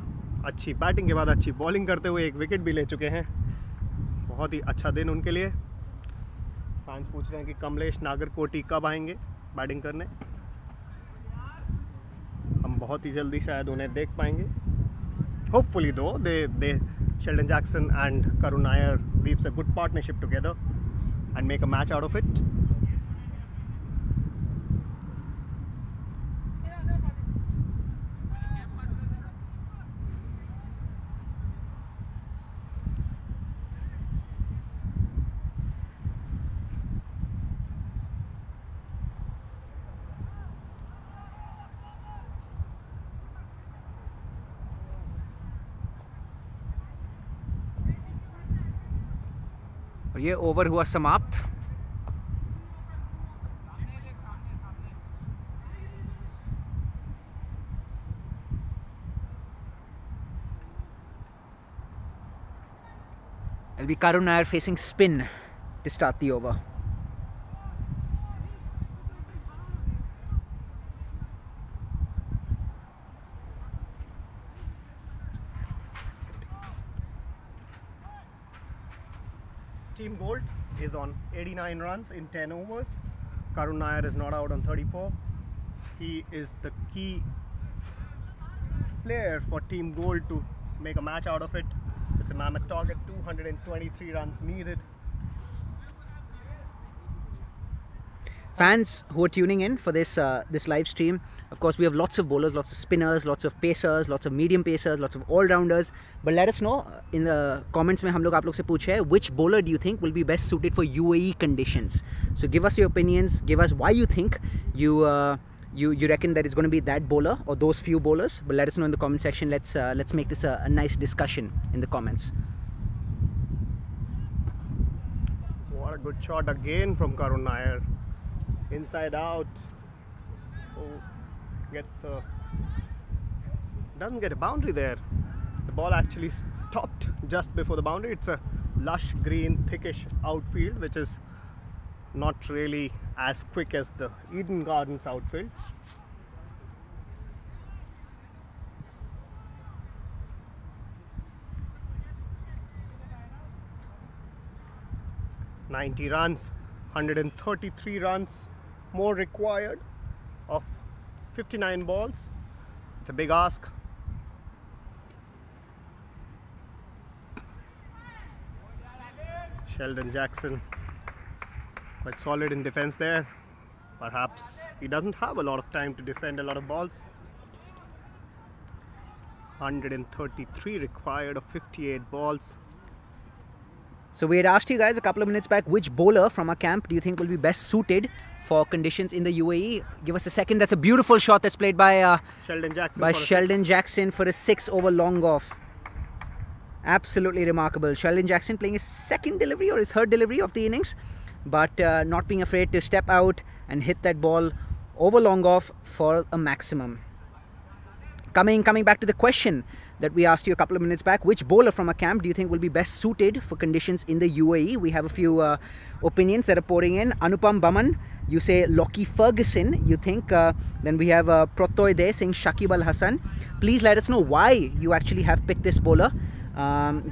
अच्छी batting के बाद अच्छी bowling करते हुए एक wicket भी ले चुके हैं. बहुत ही अच्छा दिन उनके लिए. फैंस पूछ रहे हैं कि कमलेश नागरकोटी कब आएंगे बैटिंग करने. हम बहुत ही जल्दी शायद उन्हें देख पाएंगे. होपफुली दो दे Sheldon Jackson and Karun Nair weaves a good partnership together and make a match out of it. और ये ओवर हुआ समाप्त. It'll be Karun Nair facing spin to start the over. Team Gold is on 89 runs in 10 overs. Karun Nair is not out on 34. He is the key player for Team Gold to make a match out of it. It's a mammoth target, 223 runs needed. fans who are tuning in for this this live stream, of course we have lots of bowlers, lots of spinners, lots of pacers, lots of medium pacers, lots of all-rounders. But let us know in the comments में हम लोग आप लोग से पूछे हैं, which bowler do you think will be best suited for UAE conditions? So give us your opinions, give us why you think you reckon that it's going to be that bowler or those few bowlers. But let us know in the comment section. Let's make this a nice discussion in the comments. What a good shot again from Karun Nair. Inside out. Oh, doesn't get a boundary there. The ball actually stopped just before the boundary. It's a lush green thickish outfield, which is not really as quick as the Eden Gardens outfield. $90 runs, 133 runs more required of 59 balls. It's a big ask. Sheldon Jackson quite solid in defense there. Perhaps he doesn't have a lot of time to defend a lot of balls. 133 required of 58 balls. So we had asked you guys a couple of minutes back, which bowler from our camp do you think will be best suited for conditions in the UAE? Give us a second. That's a beautiful shot that's played by Sheldon Jackson for a 6-over long off. Absolutely remarkable. Sheldon Jackson playing his second delivery or his third delivery of the innings, but not being afraid to step out and hit that ball over long off for a maximum. Coming back to the question that we asked you a couple of minutes back, which bowler from a camp do you think will be best suited for conditions in the UAE? We have a few opinions that are pouring in. Anupam Baman, you say Lockie Ferguson, you think. Then we have Protoy there saying Shakib Al Hasan. Please let us know why you actually have picked this bowler.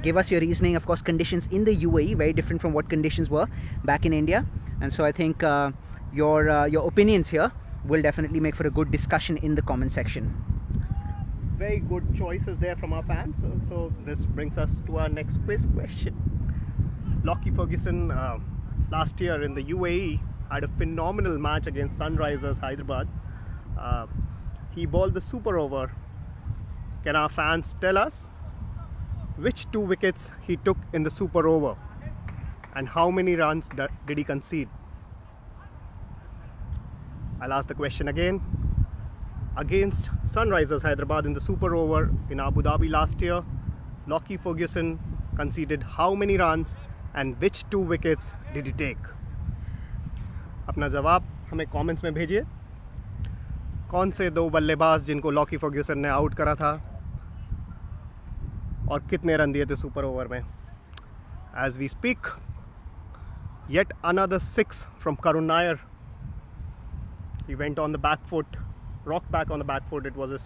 Give us your reasoning. Of course, conditions in the UAE very different from what conditions were back in India, and so I think your opinions here will definitely make for a good discussion in the comment section. Very good choices there from our fans. So this brings us to our next quiz question. Lockie Ferguson last year in the UAE had a phenomenal match against Sunrisers Hyderabad. He bowled the super over. Can our fans tell us which 2 wickets he took in the super over and how many runs did he concede? I'll ask the question again. Against Sunrisers Hyderabad in the super over in Abu Dhabi last year, Lockie Ferguson conceded how many runs and which 2 wickets did he take? अपना जवाब हमें comments में भेजिए. कौन से 2 बल्लेबाज जिनको Lockie Ferguson ने आउट करा था और कितने रन दिए थे सुपर ओवर में? As we speak, yet another 6 from Karun Nair. He went on the back foot, rocked back on the back foot. It was a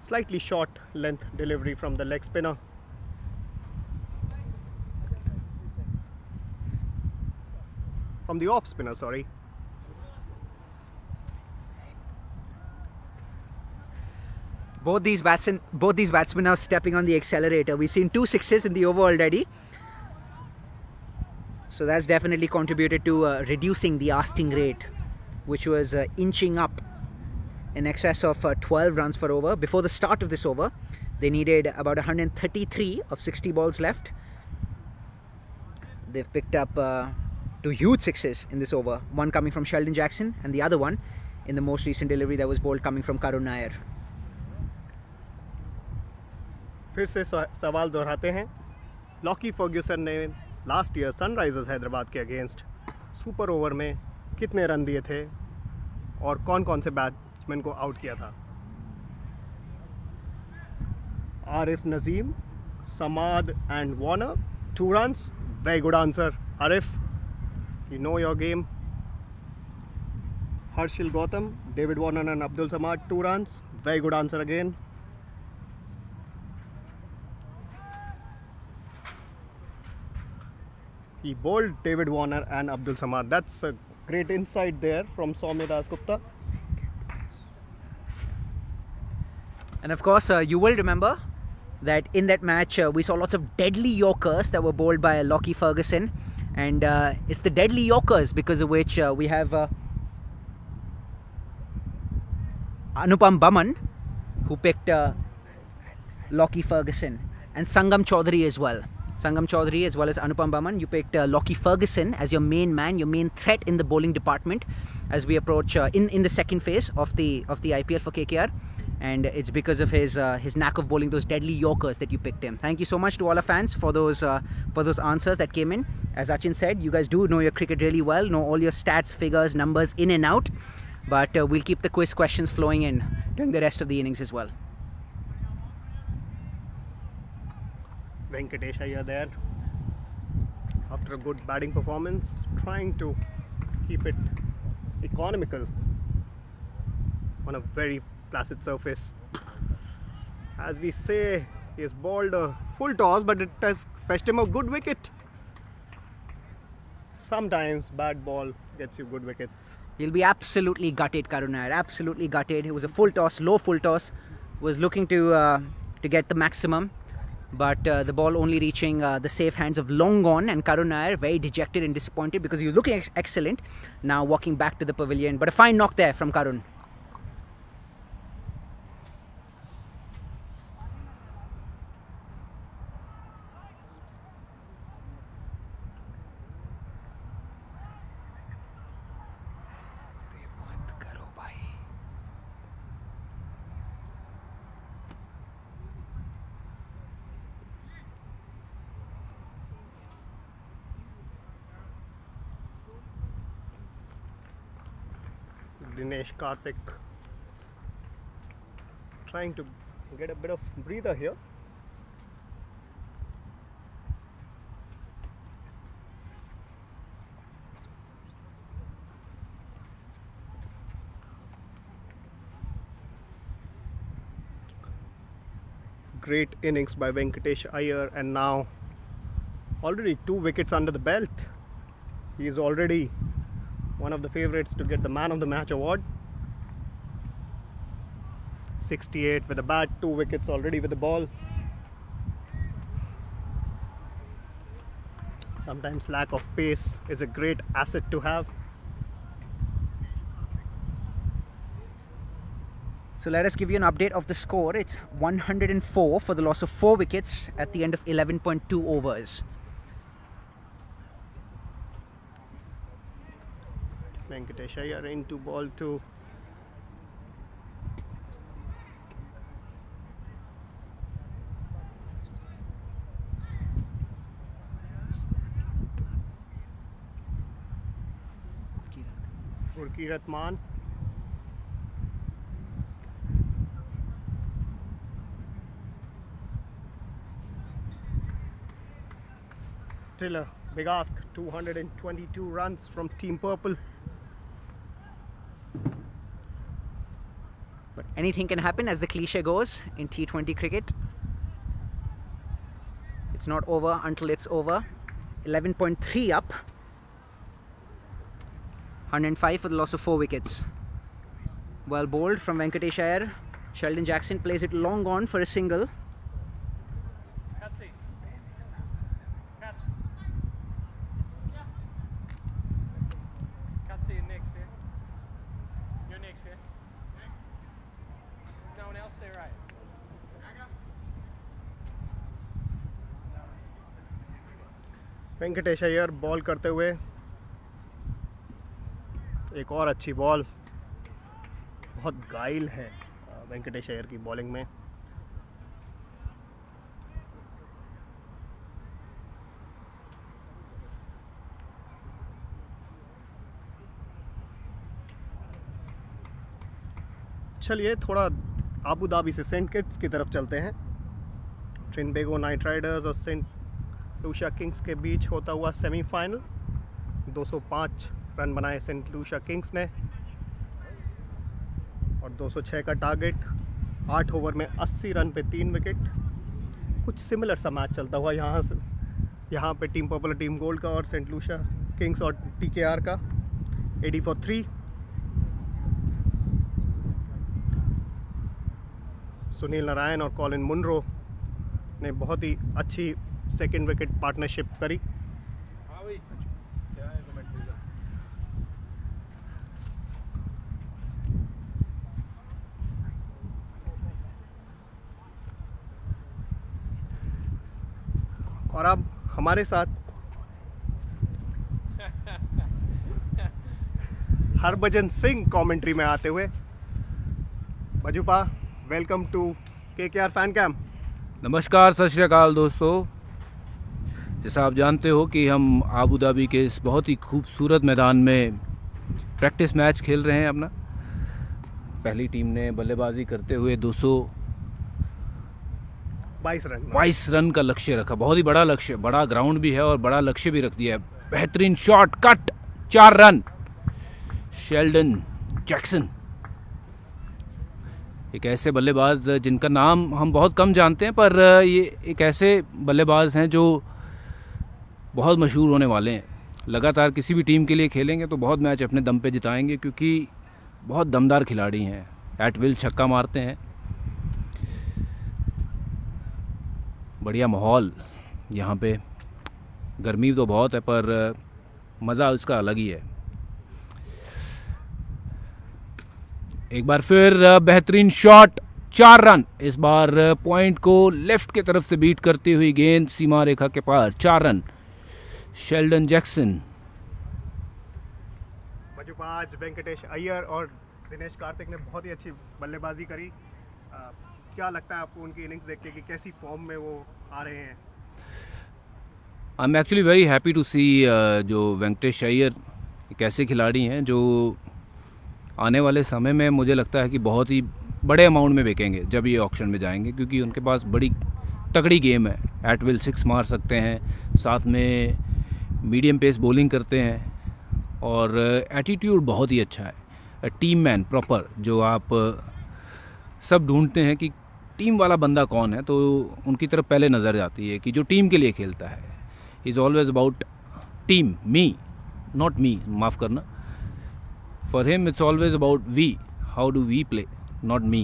slightly short length delivery from the leg spinner. From the off spinner, sorry. Both these batsmen are stepping on the accelerator. We've seen 2 sixes in the over already. So that's definitely contributed to reducing the asking rate, which was inching up in excess of 12 runs per over. Before the start of this over, they needed about 133 of 60 balls left. They've picked up 2 huge sixes in this over. One coming from Sheldon Jackson and the other one in the most recent delivery that was bowled coming from Karun Nair. फिर से सवाल दोहराते हैं. Lockie Ferguson ने last year Sunrisers Hyderabad के against super over में कितने run दिए थे और कौन कौन से बैट्समैन को आउट किया था? आरिफ नजीम, समाद and Warner, 2 runs. Very good answer, Arif. You know your game. Harshil Gautam, David Warner and Abdul Samad, 2 runs. Very good answer again. He bowled David Warner and Abdul Samad. That's a great insight there from Soumen Gupta. And of course, you will remember that in that match we saw lots of deadly Yorkers that were bowled by Lockie Ferguson, and it's the deadly Yorkers because of which we have Anupam Baman, who picked Lockie Ferguson, and Sangam Chaudhary as well. Sangam Chaudhary as well as Anupam Baman, you picked Lockie Ferguson as your main man, your main threat in the bowling department as we approach in the second phase of the IPL for KKR. And it's because of his knack of bowling those deadly Yorkers that you picked him. Thank you so much to all our fans for those answers that came in. As Achin said, you guys do know your cricket really well, know all your stats, figures, numbers in and out. But we'll keep the quiz questions flowing in during the rest of the innings as well. Venkatesh Iyer there, after a good batting performance, trying to keep it economical on a very placid surface. As we say, he has bowled a full toss, but it has fetched him a good wicket. Sometimes bad ball gets you good wickets. He'll be absolutely gutted, Karun Nair, absolutely gutted. It was a full toss, low full toss, was looking to get the maximum, but the ball only reaching the safe hands of long gone, and Karun Nair very dejected and disappointed because he was looking excellent. Now walking back to the pavilion, but a fine knock there from Karun. Dinesh Karthik trying to get a bit of breather here. Great innings by Venkatesh Iyer, and now already 2 wickets under the belt. He is already one of the favourites to get the Man of the Match award. 68 with the bat, 2 wickets already with the ball. Sometimes lack of pace is a great asset to have. So let us give you an update of the score. It's 104 for the loss of 4 wickets at the end of 11.2 overs. Venkatesh Iyer into ball 2. Urki Ratman. Still a big ask, 222 runs from Team Purple. But anything can happen, as the cliche goes in T20 cricket. It's not over until it's over. 11.3 up. 105 for the loss of 4 wickets. Well bowled from Venkatesh Iyer. Sheldon Jackson plays it long on for a single. Venkatesh Iyer ball करते हुए, एक और अच्छी ball, बहुत गाइल है वेंकटेश अय्यर की bowling में। चलिए थोड़ा आबू धाबी से सेंट किट्स की तरफ चलते हैं। ट्रिनबेगो नाइट राइडर्स और सेंट लूसिया किंग्स के बीच होता हुआ सेमीफाइनल। 205 रन बनाए सेंट लूसिया किंग्स ने और 206 का टारगेट। 8 ओवर में 80 रन पे 3 विकेट। कुछ सिमिलर सा मैच चलता हुआ यहाँ पे टीम पर्पल टीम गोल्ड का और सेंट लूसिया किंग्स और TKR का 80 for 3। सुनील नारायण और कॉलिन मुनरो ने बहुत ही अच्छी सेकंड विकेट पार्टनरशिप करी। और अब हमारे साथ हरभजन सिंह कमेंट्री में आते हुए। बजूपा, welcome to KKR fan camp. नमस्कार, सत श्री अकाल दोस्तों। जैसा आप जानते हो कि हम आबू धाबी के इस बहुत ही खूबसूरत मैदान में प्रैक्टिस मैच खेल रहे हैं अपना। पहली टीम ने बल्लेबाजी करते हुए 222 रन का लक्ष्य रखा। बहुत ही बड़ा लक्ष्य, बड़ा ग्राउंड भी है और बड़ा लक्ष्य भी रख दिया है। बेहतरीन shot, cut, 4 run. Sheldon Jackson एक ऐसे बल्लेबाज जिनका नाम हम बहुत कम जानते हैं, पर ये एक ऐसे बल्लेबाज हैं जो बहुत मशहूर होने वाले हैं। लगातार किसी भी टीम के लिए खेलेंगे तो बहुत मैच अपने दम पे जिताएंगे, क्योंकि बहुत दमदार खिलाड़ी हैं। एट विल छक्का मारते हैं। बढ़िया माहौल यहाँ पे। गर्मी तो बहुत है पर मज़ा उसका अलग ही है। एक बार फिर बेहतरीन शॉट, 4 रन। इस बार पॉइंट को लेफ्ट की तरफ से बीट करती हुई गेंद सीमा रेखा के पार, 4 रन। Sheldon Jackson. आज वेंकटेश अय्यर और दिनेश कार्तिक ने बहुत ही अच्छी बल्लेबाजी करी। क्या लगता है आपको उनकी इनिंग्स देख के कि कैसी फॉर्म में वो आ रहे हैं? I am actually very happy to see जो वेंकटेश अय्यर एक ऐसे खिलाड़ी हैं जो आने वाले समय में मुझे लगता है कि बहुत ही बड़े अमाउंट में बिकेंगे जब ये ऑक्शन में जाएंगे, क्योंकि उनके पास बड़ी तगड़ी गेम है। एट विल 6 मार सकते हैं, साथ में मीडियम पेस बॉलिंग करते हैं और एटीट्यूड बहुत ही अच्छा है। टीम मैन प्रॉपर, जो आप सब ढूंढते हैं कि टीम वाला बंदा कौन है, तो उनकी तरफ पहले नज़र जाती है कि जो टीम के लिए खेलता है। Is always about team, me, not me, माफ़ करना। For him, it's always about we. How do we play, not me.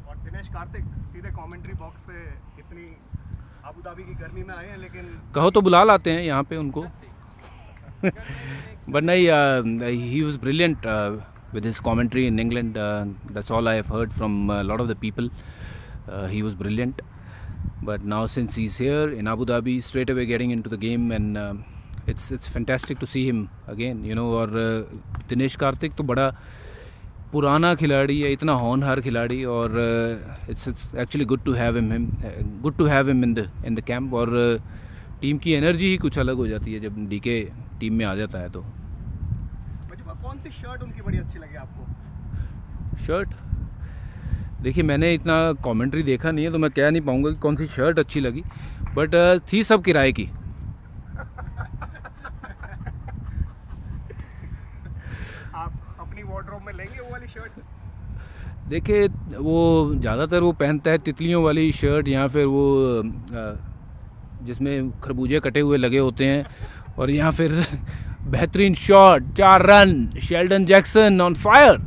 और दिनेश कार्तिक सीधे कमेंट्री बॉक्स से इतनी आबू धाबी की गर्मी में आए हैं, लेकिन कहो तो बुला लाते हैं यहाँ पे उनको। But नहीं, he was brilliant with his commentary in England. That's all I have heard from a lot of the people. He was brilliant. But now since he's here in Abu Dhabi, straight away getting into the game, and it's fantastic to see him again, you know. और दिनेश कार्तिक तो बड़ा पुराना खिलाड़ी है, इतना होनहार खिलाड़ी, और it's actually good to have him in the camp. और टीम की एनर्जी ही कुछ अलग हो जाती है जब डीके टीम में आ जाता है। तो कौन सी शर्ट उनकी बड़ी अच्छी लगी आपको? शर्ट देखिए, मैंने इतना कमेंट्री देखा नहीं है तो मैं कह नहीं पाऊंगा कि कौन सी शर्ट अच्छी लगी, बट थी सब किराए की। आप अपनी वार्डरोब में लेंगे वो वाली शर्ट? देखिए, वो ज़्यादातर वो पहनता है तितलियों वाली शर्ट, या फिर वो जिसमें खरबूजे कटे हुए लगे होते हैं। और यहाँ फिर बेहतरीन shot, 4 run. Sheldon Jackson on fire.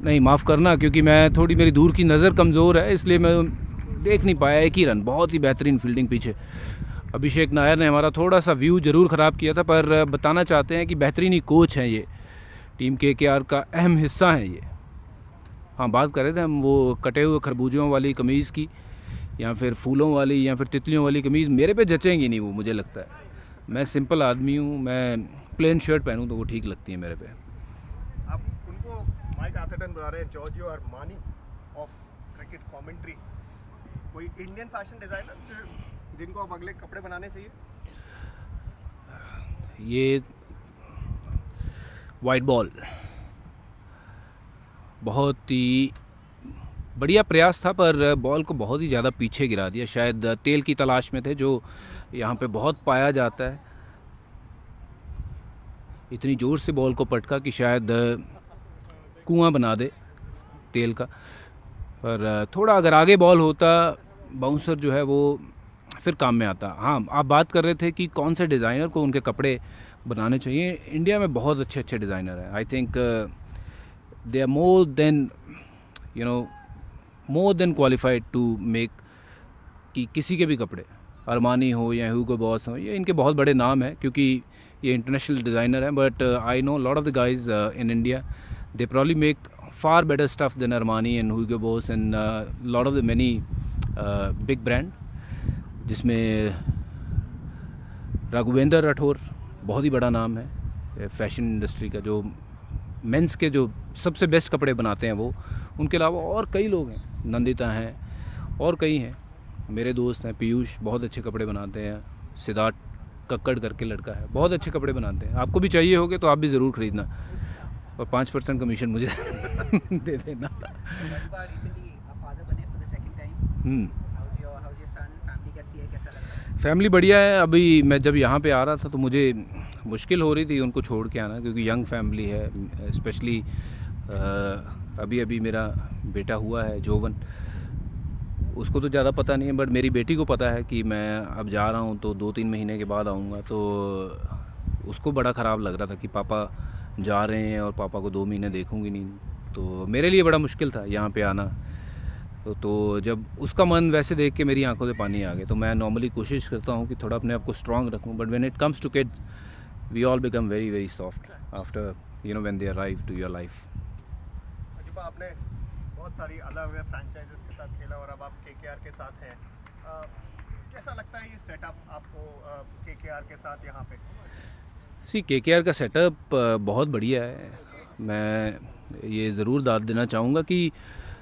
नहीं, माफ़ करना, क्योंकि मेरी दूर की नज़र कमज़ोर है, इसलिए मैं देख नहीं पाया। 1 ही रन। बहुत ही बेहतरीन फील्डिंग पीछे। अभिषेक नायर ने हमारा थोड़ा सा व्यू ज़रूर ख़राब किया था, पर बताना चाहते हैं कि बेहतरीन ही कोच हैं ये। टीम KKR का अहम हिस्सा है ये। हाँ, बात कर रहे थे हम वो कटे हुए खरबूजों वाली कमीज़ की, या फिर फूलों वाली, या फिर तितलियों वाली कमीज़ मेरे पे जचेंगी नहीं वो, मुझे लगता है। मैं सिंपल आदमी हूँ, मैं प्लेन शर्ट पहनूँ तो वो ठीक लगती है मेरे पे। आप उनको माइक आथर्टन बुला रहे हैं, Giorgio Armani of cricket commentary. कोई इंडियन फैशन डिज़ाइनर जिनको आप अगले कपड़े बनाने चाहिए? ये वाइट बॉल बहुत ही बढ़िया प्रयास था, पर बॉल को बहुत ही ज़्यादा पीछे गिरा दिया। शायद तेल की तलाश में थे, जो यहाँ पे बहुत पाया जाता है। इतनी ज़ोर से बॉल को पटका कि शायद कुआं बना दे तेल का। पर थोड़ा अगर आगे बॉल होता, बाउंसर जो है वो फिर काम में आता। हाँ, आप बात कर रहे थे कि कौन से डिज़ाइनर को उनके कपड़े बनाने चाहिए। इंडिया में बहुत अच्छे अच्छे डिज़ाइनर हैं। I think they are more than qualified to make कि किसी के भी कपड़े, अरमानी हो या ह्यूगो बॉस हो, ये इनके बहुत बड़े नाम हैं क्योंकि ये इंटरनेशनल डिज़ाइनर हैं। But I know lot of the guys in India, they probably make far better stuff than Armani and Hugo Boss and lot of the many big brand. जिसमें राघवेंद्र राठौर बहुत ही बड़ा नाम है फैशन इंडस्ट्री का, जो mains के जो सबसे बेस्ट कपड़े बनाते हैं वो। उनके अलावा और कई लोग हैं, नंदिता हैं और कई हैं, मेरे दोस्त हैं। पीयूष बहुत अच्छे कपड़े बनाते हैं, सिद्धार्थ कक्कड़ करके लड़का है, बहुत अच्छे कपड़े बनाते हैं। आपको भी चाहिए होगे तो आप भी ज़रूर ख़रीदना, और 5% कमीशन मुझे दे देना। फैमिली बढ़िया है। अभी मैं जब यहाँ पे आ रहा था तो मुझे मुश्किल हो रही थी उनको छोड़ के आना, क्योंकि यंग फैमिली है। स्पेशली अभी अभी मेरा बेटा हुआ है जोवन, उसको तो ज़्यादा पता नहीं है, बट मेरी बेटी को पता है कि मैं अब जा रहा हूँ, तो 2-3 महीने के बाद आऊँगा। तो उसको बड़ा ख़राब लग रहा था कि पापा जा रहे हैं और पापा को 2 महीने देखूँगी नहीं। तो मेरे लिए बड़ा मुश्किल था यहाँ पे आना। तो जब उसका मन वैसे देख के मेरी आंखों से पानी आ गया। तो मैं नॉर्मली कोशिश करता हूँ कि थोड़ा अपने आप को स्ट्रांग रखूँ, but when it comes to kids we all become very very soft after when they arrive to your life. आपने बहुत सारी अलग अलग फ्रेंचाइजेस के साथ खेला और अब आप KKR के साथ हैं। कैसा लगता है ये सेटअप आपको KKR के साथ यहाँ पे? KKR का सेटअप बहुत बढ़िया है। मैं ये ज़रूर दाद देना चाहूँगा कि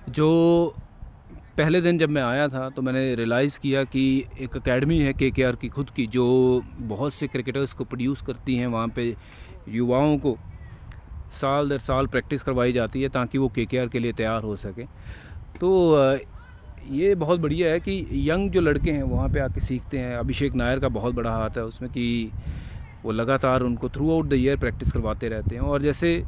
जो पहले दिन जब मैं आया था तो मैंने रियलाइज़ किया कि एक एकेडमी है KKR की खुद की, जो बहुत से क्रिकेटर्स को प्रोड्यूस करती हैं। वहाँ पे युवाओं को साल दर साल प्रैक्टिस करवाई जाती है ताकि वो KKR के लिए तैयार हो सकें। तो ये बहुत बढ़िया है कि यंग जो लड़के हैं वहाँ पे आके सीखते हैं। अभिषेक नायर का बहुत बड़ा हाथ है उसमें कि वो लगातार उनको through out the year practice करवाते रहते हैं। और जैसे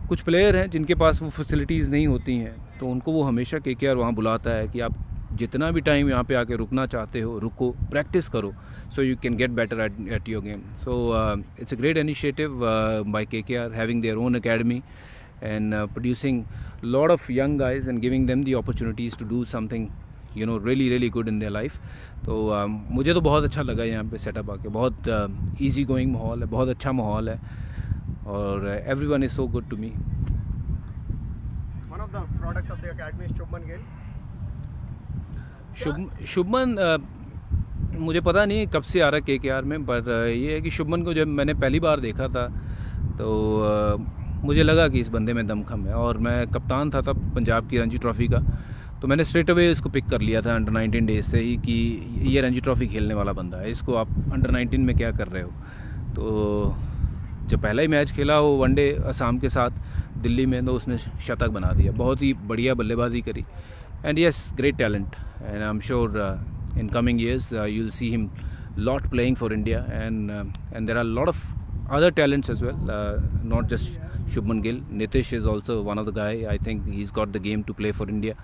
कुछ प्लेयर हैं जिनके पास वो फैसिलिटीज़ नहीं होती हैं, तो उनको वो हमेशा KKR वहाँ बुलाता है कि आप जितना भी टाइम यहाँ पे आके रुकना चाहते हो रुको, प्रैक्टिस करो, so you can get better at your game. So it's a great initiative by KKR having their own academy and producing a lot of young guys and giving them the opportunities to do something really good in their life. तो मुझे तो बहुत अच्छा लगा यहाँ पे setup आके। बहुत easy going माहौल है, बहुत अच्छा माहौल है, और everyone is so good to me. One of the products of the academy is Soumen Gill. Shubman मुझे पता नहीं कब से आ रहा है KKR में, पर ये है कि शुभमन को जब मैंने पहली बार देखा था तो मुझे लगा कि इस बंदे में दमखम है। और मैं कप्तान था तब पंजाब की रणजी ट्रॉफ़ी का, तो मैंने स्ट्रेट अवे इसको पिक कर लिया था अंडर 19 डेज से ही कि ये रणजी ट्रॉफ़ी खेलने वाला बंदा है, इसको आप अंडर 19 में क्या कर रहे हो। तो जब पहला ही मैच खेला वो वनडे असम के साथ दिल्ली में, तो उसने शतक बना दिया। बहुत ही बढ़िया बल्लेबाजी करी। And yes, great talent, and I am sure in coming years you'll see him lot playing for India, and there are a lot of other talents as well, not just Shubman Gill. Nitish is also one of the guy. I think he's got the game to play for India.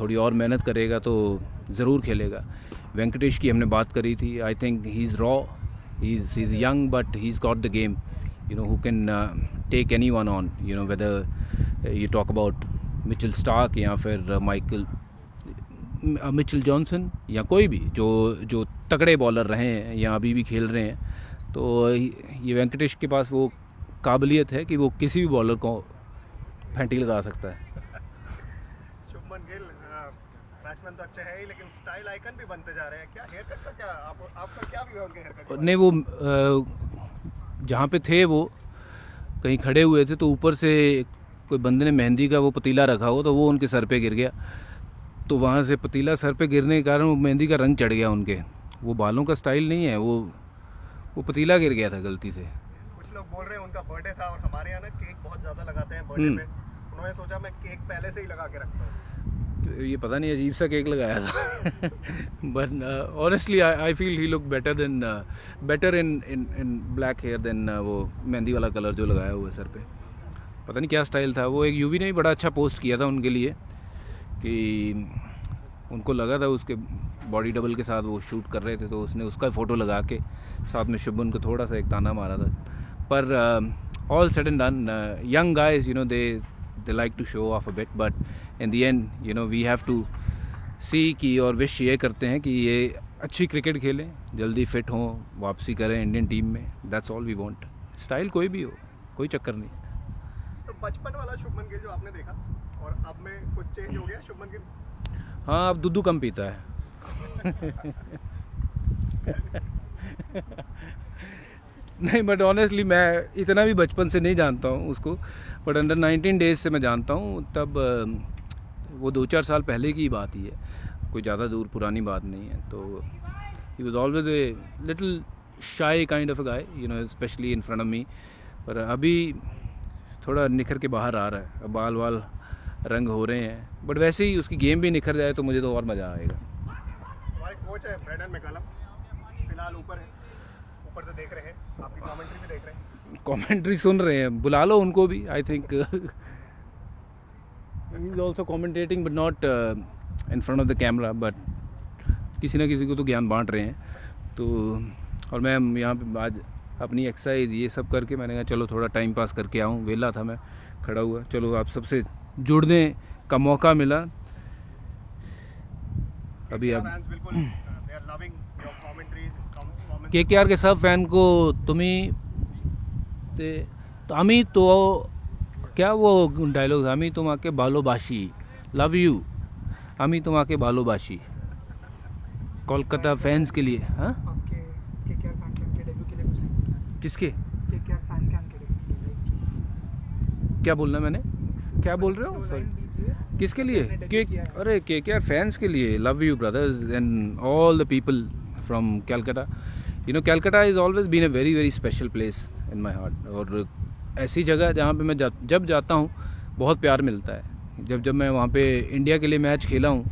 थोड़ी और मेहनत करेगा तो ज़रूर खेलेगा। वेंकटेश की हमने बात करी थी। I think he's raw, he's young, but he's got the game, who can take anyone on, whether you talk about Mitchell Stark या फिर मिचेल जॉनसन या कोई भी जो तगड़े बॉलर रहे हैं या अभी भी खेल रहे हैं। तो ये वेंकटेश के पास वो काबिलियत है कि वो किसी भी बॉलर को फैंटी लगा सकता है। शुभमन गिल बैट्समैन तो अच्छे हैं ही, लेकिन स्टाइल आइकन भी बनते जा रहे हैं। क्या हेयर कट का क्या आपका क्या व्यू है उनके हेयर कट? नहीं, वो जहाँ पे थे वो कहीं खड़े हुए थे, तो ऊपर से कोई बंदे ने मेहंदी का वो पतीला रखा हो, तो वो उनके सर पे गिर गया। तो वहाँ से पतीला सर पे गिरने के कारण वो मेहंदी का रंग चढ़ गया उनके। वो बालों का स्टाइल नहीं है, वो पतीला गिर गया था गलती से। कुछ लोग बोल रहे हैं उनका बर्थडे था, और हमारे यहाँ ना केक बहुत ज़्यादा लगाते हैं बर्थडे पे। उन्होंने सोचा मैं केक पहले से ही लगा के रखता हूँ। तो ये पता नहीं अजीब सा केक लगाया था। But honestly I feel he look better in black hair than वो मेहंदी वाला कलर जो लगाया हुआ है सर पे। पता नहीं क्या स्टाइल था। वो एक यूवी ने भी बड़ा अच्छा पोस्ट किया था उनके लिए कि उनको लगा था उसके बॉडी डबल के साथ वो शूट कर रहे थे, तो उसने उसका फ़ोटो लगा के साथ में शुभमन को थोड़ा सा एक ताना मारा था। पर all said and done, young guys they like to show off a bit, but in the end we have to see की और विश ये करते हैं कि ये अच्छी क्रिकेट खेलें, जल्दी फिट हों, वापसी करें इंडियन टीम में। That's all we want. Style कोई भी हो, कोई चक्कर नहीं। तो बचपन वाला शुभमन गिल जो आपने देखा और अब में कुछ चेंज हो गया शुभमन गिल? हाँ, अब दूध कम पीता है। नहीं, बट ऑनेस्टली मैं इतना भी बचपन से नहीं जानता हूँ उसको, बट अंडर 19 डेज से मैं जानता हूँ। तब वो 2-4 साल पहले की बात ही है, कोई ज़्यादा दूर पुरानी बात नहीं है। तो he was always a little shy kind of a guy, you know, especially in front of me. पर अभी थोड़ा निखर के बाहर आ रहा है, बाल वाल रंग हो रहे हैं, बट वैसे ही उसकी गेम भी निखर जाए तो मुझे तो और मज़ा आएगा। हमारे कोच है ब्रेडन मैकलम, फिलहाल ऊपर है, ऊपर से देख रहे हैं, आपकी कमेंट्री भी देख रहे हैं। कमेंट्री सुन रहे हैं, बुला लो उनको भी। I think he is also commentating but not in front of the camera, but किसी ना किसी को तो ज्ञान बांट रहे हैं। तो और मैं यहाँ पे आज अपनी एक्सरसाइज ये सब करके मैंने कहा चलो थोड़ा टाइम पास करके आऊँ, वेला था मैं खड़ा हुआ, चलो आप सबसे जुड़ने का मौका मिला। अभी अब KKR के सब फैन को तुम्हें तो अमी तो क्या वो डायलॉग, अमी तुम आके बालोबाशी, लव यू अमी तुम आके बालोबाशी, कोलकाता फैंस के लिए। हाँ, KKR फैन कैंप के डेब्यू के लिए कुछ नहीं? किसके KKR फैन कैंप के डेब्यू के लिए क्या बोलना मैंने, क्या बोल रहे हो? सॉरी, किसके लिए? अरे KKR फैंस के लिए, love you brothers and all the people from Calcutta. You know, Calcutta is always been a very very special place in my heart. और ऐसी जगह जहाँ पे मैं जब जाता हूँ बहुत प्यार मिलता है। जब मैं वहाँ पे इंडिया के लिए मैच खेला हूँ,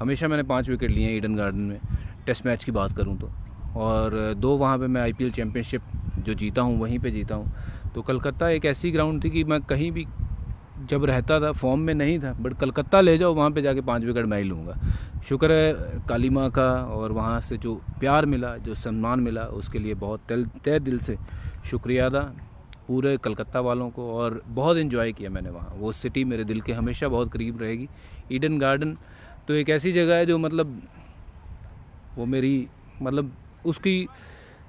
हमेशा मैंने 5 विकेट लिए हैं ईडन गार्डन में, टेस्ट मैच की बात करूँ तो, और 2 वहाँ पे मैं IPL चैम्पियनशिप जो जीता हूँ वहीं पे जीता हूँ। तो कलकत्ता एक ऐसी ग्राउंड थी कि मैं कहीं भी जब रहता था फॉर्म में नहीं था, बट कलकत्ता ले जाओ वहाँ पे जाके 5 विकेट मैं ही लूँगा। शुक्र है काली माँ का, और वहाँ से जो प्यार मिला, जो सम्मान मिला, उसके लिए बहुत तहे दिल से शुक्रिया अदा पूरे कलकत्ता वालों को। और बहुत इन्जॉय किया मैंने वहाँ, वो सिटी मेरे दिल के हमेशा बहुत करीब रहेगी। ईडन गार्डन तो एक ऐसी जगह है जो मतलब वो मेरी मतलब उसकी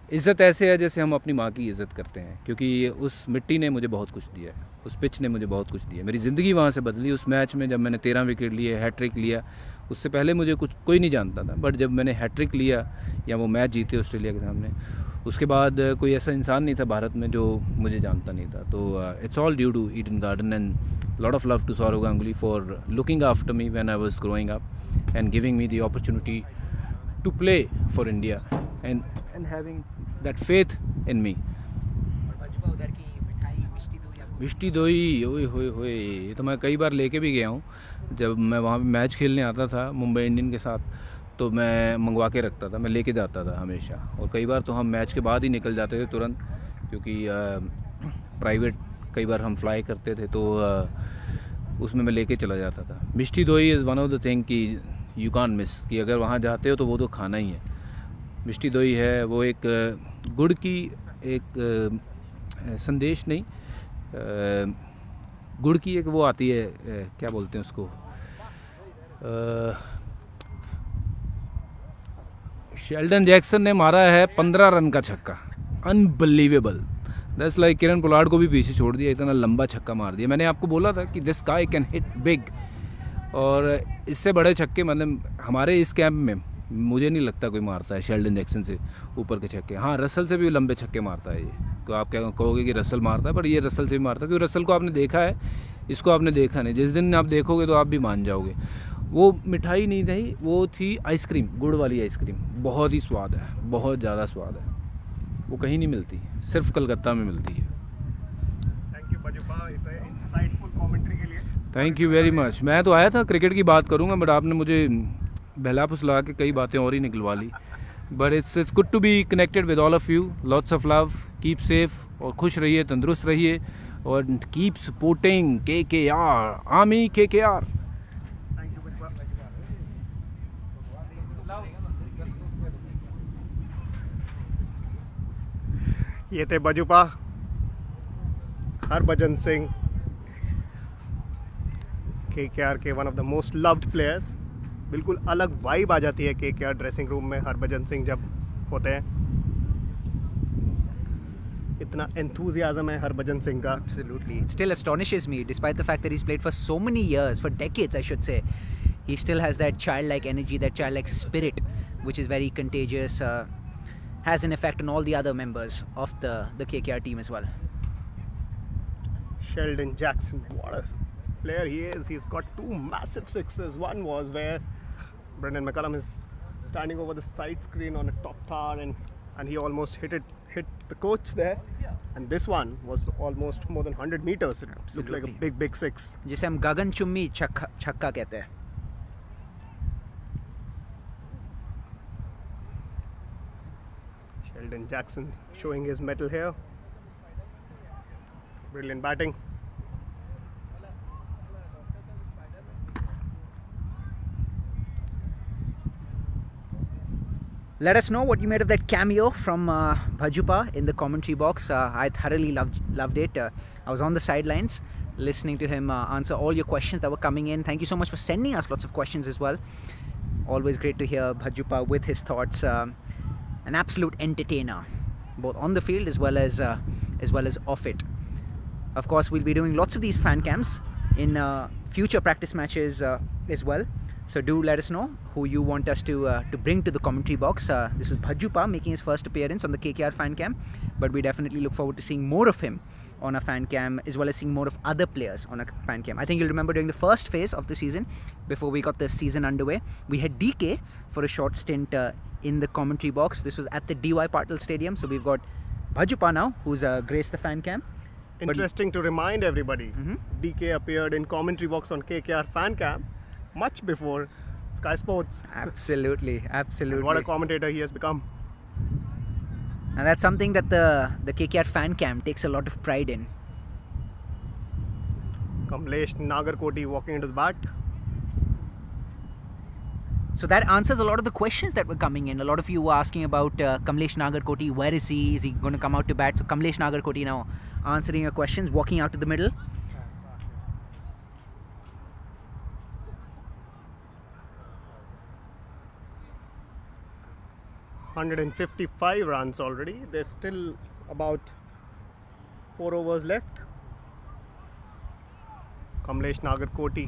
इज़्ज़त ऐसे है जैसे हम अपनी माँ की इज़्ज़त करते हैं, क्योंकि उस मिट्टी ने मुझे बहुत कुछ दिया है, उस पिच ने मुझे बहुत कुछ दिया। मेरी ज़िंदगी वहाँ से बदली उस मैच में, जब मैंने 13 विकेट लिए, हैट्रिक लिया। उससे पहले मुझे कोई नहीं जानता था, बट जब मैंने हैट्रिक लिया या वो मैच जीते ऑस्ट्रेलिया के सामने, उसके बाद कोई ऐसा इंसान नहीं था भारत में जो मुझे जानता नहीं था। तो it's all due to Eden Garden and lot of love to Sourav Ganguly for looking after me when I was growing up and giving me the opportunity to play for India and having that faith in me. उधर की मिठाई मिष्टी दोई, ओए होए होए, ये तो मैं कई बार लेके भी गया हूँ। जब मैं वहाँ पे मैच खेलने आता था मुंबई इंडियन के साथ, तो मैं मंगवा के रखता था, मैं लेके जाता था हमेशा। और कई बार तो हम मैच के बाद ही निकल जाते थे तुरंत, क्योंकि प्राइवेट कई बार हम फ्लाई करते थे, तो उसमें मैं लेके चला जाता था। मिष्टी दोई is one of the thing कि यू कांट मिस, कि अगर वहाँ जाते हो तो वो तो खाना ही है। मिष्टी दोई है वो एक गुड़ की एक संदेश नहीं, गुड़ की एक वो आती है, क्या बोलते हैं उसको, शेल्डन जैक्सन ने मारा है 15 रन का छक्का, unbelievable. That's like Kieron Pollard को भी पीछे छोड़ दिया, इतना लंबा छक्का मार दिया। मैंने आपको बोला था कि this guy can hit big, और इससे बड़े छक्के मतलब हमारे इस कैंप में मुझे नहीं लगता कोई मारता है शेल्डन जैक्सन से ऊपर के छक्के। हाँ, रसल से भी लंबे छक्के मारता है ये, तो आप क्या कहोगे कि रसल मारता है, पर ये रसल से भी मारता है, क्योंकि रसल को आपने देखा है, इसको आपने देखा नहीं। जिस दिन आप देखोगे तो आप भी मान जाओगे। वो मिठाई नहीं थी, वो थी आइसक्रीम, गुड़ वाली आइसक्रीम, बहुत ही स्वाद है, बहुत ज़्यादा स्वाद है, वो कहीं नहीं मिलती, सिर्फ कलकत्ता में मिलती है। थैंक यू बजुबा, इंसाइटफुल कमेंट्री के लिए थैंक यू वेरी मच। मैं तो आया था क्रिकेट की बात करूंगा, बट आपने मुझे बहला फुसला के कई बातें और ही निकलवा ली। But it's good to be connected with all of you, lots of love, keep safe और खुश रहिए, तंदुरुस्त रहिए, और keep supporting KKR, army KKR। Thank you बजुबा। ये थे बजुबा, हरभजन सिंह, KKR के one of the most loved players. बिल्कुल अलग वाइब आ जाती है KKR ड्रेसिंग रूम में हरभजन सिंह जब होते हैं। इतना एंथुसियाज्म है हरभजन सिंह का। Absolutely. It still astonishes me, despite the fact that he's played for so many years, for decades I should say. He still has that childlike energy, that childlike spirit, which is very contagious. has an effect on all the other members of the KKR team as well. Sheldon Jackson, what a player he is. He's got two massive sixes. One was where Brendan McCullum is standing over the side screen on a top tower and he almost hit the coach there. And this one was almost more than 100 meters. It looked like a big six. जिसे हम गगन चुम्बी छक्का कहते हैं. Sheldon Jackson showing his mettle here. Brilliant batting. Let us know what you made of that cameo from Bhajupa in the commentary box. I thoroughly loved it. I was on the sidelines listening to him answer all your questions that were coming in. Thank you so much for sending us lots of questions as well. Always great to hear Bhajupa with his thoughts. An absolute entertainer, both on the field as well as off it. Of course, we'll be doing lots of these fan cams in future practice matches as well. So do let us know who you want us to bring to the commentary box. This is Bhajupa making his first appearance on the KKR fan cam, but we definitely look forward to seeing more of him on a fan cam as well as seeing more of other players on a fan cam. I think you'll remember during the first phase of the season, before we got the season underway, we had DK for a short stint in the commentary box. This was at the DY Patil Stadium. So we've got Bhajupa now, who's graced the fan cam. Interesting to remind everybody, DK appeared in commentary box on KKR fan cam much before Sky Sports. Absolutely. And what a commentator he has become. And that's something that the KKR fan cam takes a lot of pride in. Kamlesh Nagarkoti walking into the bat. So that answers a lot of the questions that were coming in. A lot of you were asking about Kamlesh Nagarkoti. Where is he? Is he going to come out to bat? So Kamlesh Nagarkoti now answering your questions, walking out to the middle. $155 runs already. There's still about 4 overs left. Kamlesh Nagarkoti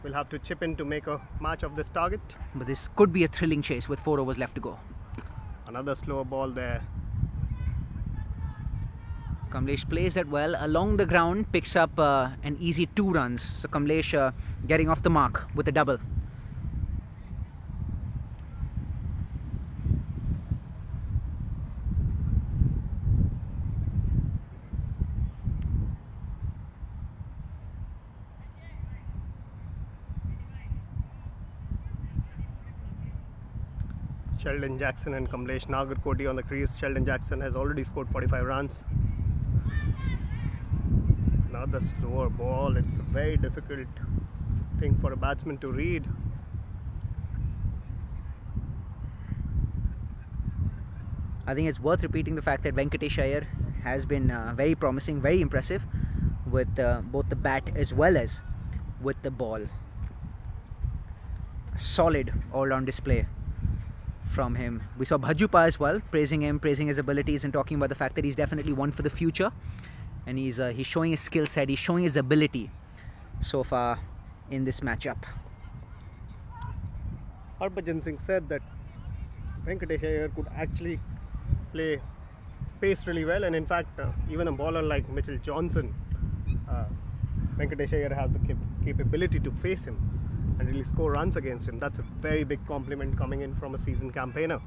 will have to chip in to make a match of this target. But this could be a thrilling chase with 4 overs left to go. Another slower ball there. Kamlesh plays that well along the ground, picks up an easy 2 runs. So Kamlesh getting off the mark with a double. Sheldon Jackson and Kamlesh Nagarkoti on the crease. Sheldon Jackson has already scored 45 runs. Another slower ball. It's a very difficult thing for a batsman to read. I think it's worth repeating the fact that Venkatesh Iyer has been very promising, very impressive with both the bat as well as with the ball. Solid all-round display from him. We saw Bhajupa as well, praising him, praising his abilities and talking about the fact that he's definitely one for the future. And he's showing his skill set, he's showing his ability so far in this matchup. Harbhajan Singh said that Venkatesh Iyer could actually play pace really well, and in fact even a bowler like Mitchell Johnson, Venkatesh Iyer has the capability to face him and really score runs against him. That's a very big compliment coming in from a seasoned campaigner.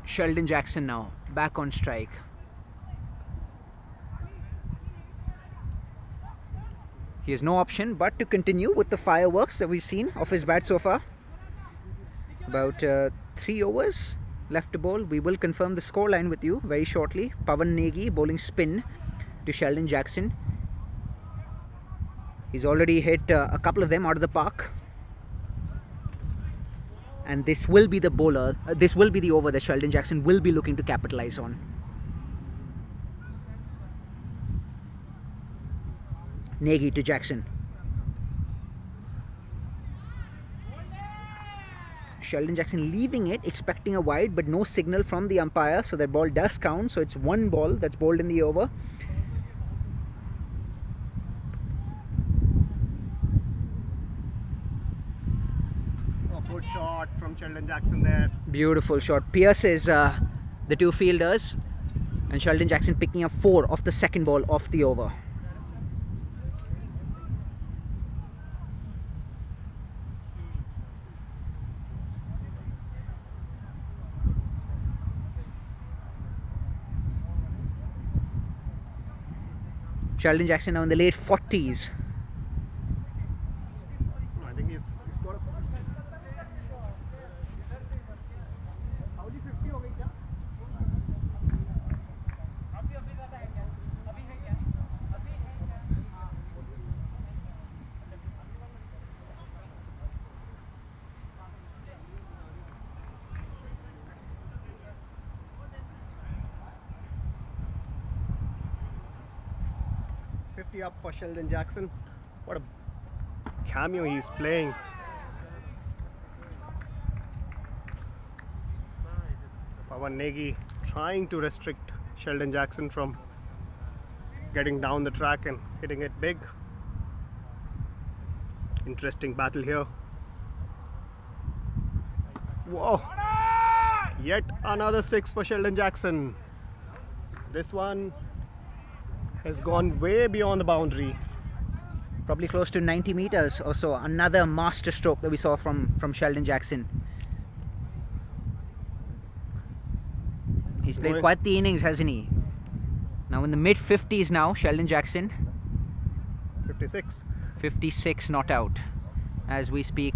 Sheldon Jackson now back on strike. He has no option but to continue with the fireworks that we've seen of his bat so far. About 3 overs left to bowl. We will confirm the scoreline with you very shortly. Pawan Negi bowling spin to Sheldon Jackson. He's already hit a couple of them out of the park. And this will be the bowler, this will be the over that Sheldon Jackson will be looking to capitalize on. Negi to Jackson. Sheldon Jackson leaving it, expecting a wide, but no signal from the umpire, so that ball does count. So it's one ball that's bowled in the over. Oh, good shot from Sheldon Jackson there. Beautiful shot. Pierces the two fielders, and Sheldon Jackson picking up 4 off the second ball of the over. Sheldon Jackson now in the late 40s. I think he's got a 50 हो गई क्या? Up for Sheldon Jackson. What a cameo he's playing. Pawan Negi trying to restrict Sheldon Jackson from getting down the track and hitting it big. Interesting battle here. Whoa! Yet another 6 for Sheldon Jackson. This one has gone way beyond the boundary. Probably close to 90 meters or so. Another master stroke that we saw from Sheldon Jackson. He's played quite the innings, hasn't he? Now in the mid 50s now, Sheldon Jackson. 56. 56 not out as we speak.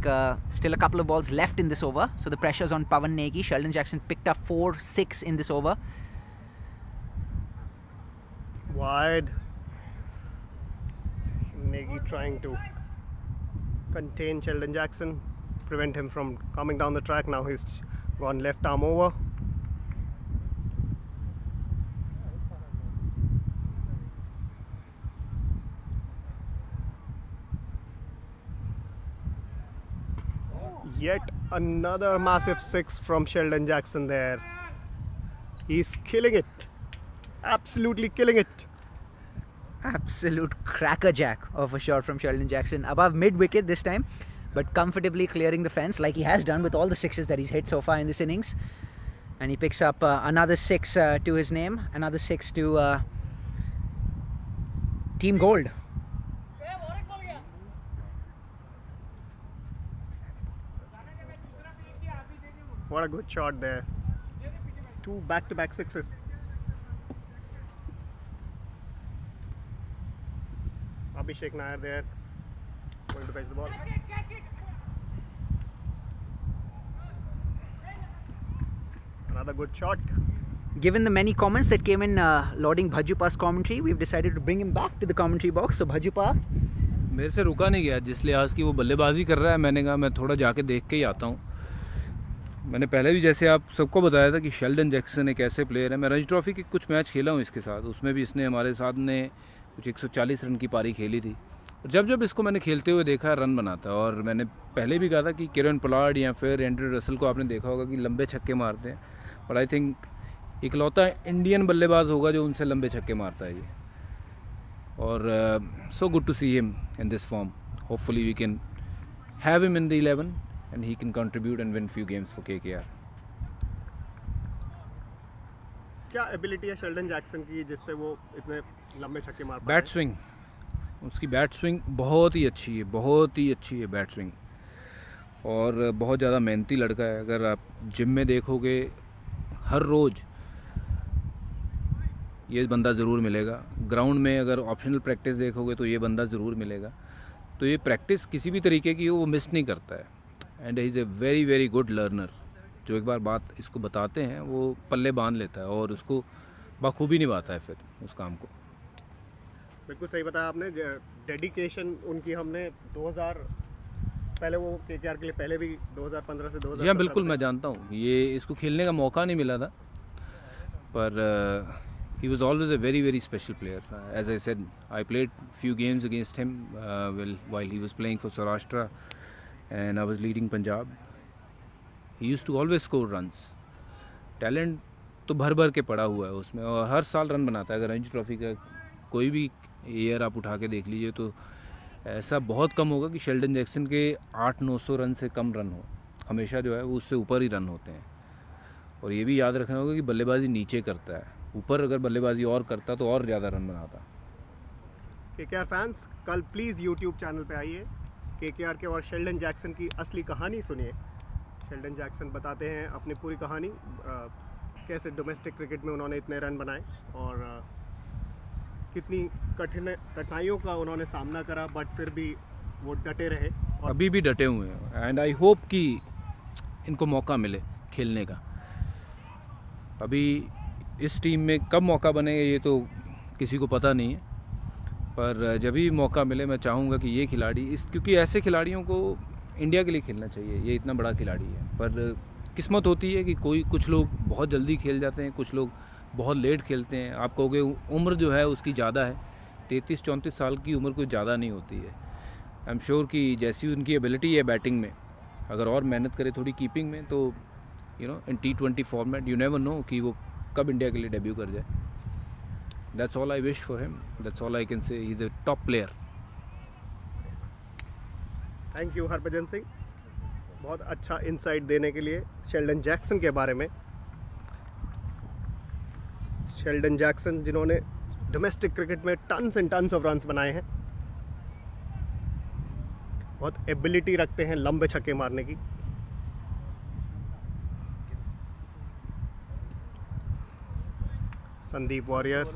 Still a couple of balls left in this over, so the pressure's on Pawan Negi. Sheldon Jackson picked up 4-6 in this over. Wide. Negi trying to contain Sheldon Jackson, prevent him from coming down the track. Now he's gone left arm over. Yet another massive 6 from Sheldon Jackson there. He's killing it. Absolutely killing it. Absolute crackerjack of a shot from Sheldon Jackson. Above mid-wicket this time, but comfortably clearing the fence like he has done with all the 6s that he's hit so far in this innings. And he picks up another 6 to his name. Another 6 to Team Gold. What a good shot there. 2 back-to-back 6s. Abhishek Nair there, going to fetch the ball. Another good shot. Given the many comments that came in lauding Bhajupa's commentary, we've decided to bring him back to the commentary box. So Bhajupa, मेरे से रुका नहीं गया जिस लिहाज की वो बल्लेबाजी कर रहा है. मैंने कहा मैं थोड़ा जाके देख के ही आता हूँ. मैंने पहले भी जैसे आप सबको बताया था कि शेल्डन जैक्सन एक ऐसे प्लेयर है. मैं रणजी ट्रॉफी के कुछ मैच खेला हूँ इसके साथ. उसमें भी इसने हमारे साथ ने कुछ 140 रन की पारी खेली थी. जब इसको मैंने खेलते हुए देखा रन बनाता है. और मैंने पहले भी कहा था कि किरण पोलार्ड या फिर एंड्रू रसल को आपने देखा होगा कि लंबे छक्के मारते हैं. और आई थिंक इकलौता इंडियन बल्लेबाज होगा जो उनसे लंबे छक्के मारता है ये. और so good to see him in this form. Hopefully we can have him in the 11 and he can contribute and win few games for KKR. क्या एबिलिटी है शेल्डन जैक्सन की जिससे वो इतने लंबे छक्के मार पाते हैं? बैट स्विंग, उसकी बैट स्विंग बहुत ही अच्छी है, बहुत ही अच्छी है बैट स्विंग. और बहुत ज़्यादा मेहनती लड़का है. अगर आप जिम में देखोगे हर रोज़ ये बंदा ज़रूर मिलेगा. ग्राउंड में अगर ऑप्शनल प्रैक्टिस देखोगे तो ये बंदा ज़रूर मिलेगा. तो ये प्रैक्टिस किसी भी तरीके की वो मिस नहीं करता है. And he is a very very good learner. जो एक बार बात इसको बताते हैं वो पल्ले बांध लेता है और उसको बखूबी निभाता है फिर उस काम को. बिल्कुल सही बताया आपने. डेडिकेशन उनकी हमने 2000 पहले वो केकेआर के लिए पहले भी 2015 से 2000. हाँ बिल्कुल मैं जानता हूँ. ये इसको खेलने का मौका नहीं मिला था पर he was always a very very special player. As I said, I played few games against him while he was playing for Saurashtra and I was leading Punjab. He used to always score runs. Talent तो भर भर के पड़ा हुआ है उसमें और हर साल रन बनाता है। अगर रणजी ट्रॉफी का कोई भी ईयर आप उठा के देख लीजिए तो ऐसा बहुत कम होगा कि शेल्डन जैक्सन के 800-900 रन से कम रन हो। हमेशा जो है वो उससे ऊपर ही रन होते हैं। और ये भी याद रखना होगा कि बल्लेबाजी नीचे करता है, ऊपर अगर बल्लेबाजी और करता तो और ज़्यादा रन बनाता। केकेआर फैंस, कल प्लीज़ यूट्यूब चैनल पे आइए, केकेआर के और शेल्डन जैक्सन की असली कहानी सुनिए। शेल्डन जैक्सन बताते हैं अपनी पूरी कहानी, कैसे डोमेस्टिक क्रिकेट में उन्होंने इतने रन बनाए और कितनी कठिनाइयों का उन्होंने सामना करा, बट फिर भी वो डटे रहे और अभी भी डटे हुए हैं। एंड आई होप कि इनको मौका मिले खेलने का। अभी इस टीम में कब मौका बनेगा ये तो किसी को पता नहीं है, पर जब भी मौका मिले मैं चाहूँगा कि ये खिलाड़ी क्योंकि ऐसे खिलाड़ियों को इंडिया के लिए खेलना चाहिए। ये इतना बड़ा खिलाड़ी है, पर किस्मत होती है कि कुछ लोग बहुत जल्दी खेल जाते हैं, कुछ लोग बहुत लेट खेलते हैं। आप कहोगे उम्र जो है उसकी ज़्यादा है, 33-34 साल की उम्र कोई ज़्यादा नहीं होती है। आई एम श्योर कि जैसी उनकी एबिलिटी है बैटिंग में, अगर और मेहनत करे थोड़ी कीपिंग में तो इन T20 format you never know कि वो कब इंडिया के लिए डेब्यू कर जाए। That's all I wish for him, that's all I can say. He is the top player. Thank you Harbhajan Singh, बहुत अच्छा इंसाइट देने के लिए शेल्डन जैक्सन के बारे में। शेल्डन जैक्सन जिन्होंने डोमेस्टिक क्रिकेट में tons and tons of runs बनाए हैं, बहुत एबिलिटी रखते हैं लंबे छक्के मारने की। Sandeep warrior,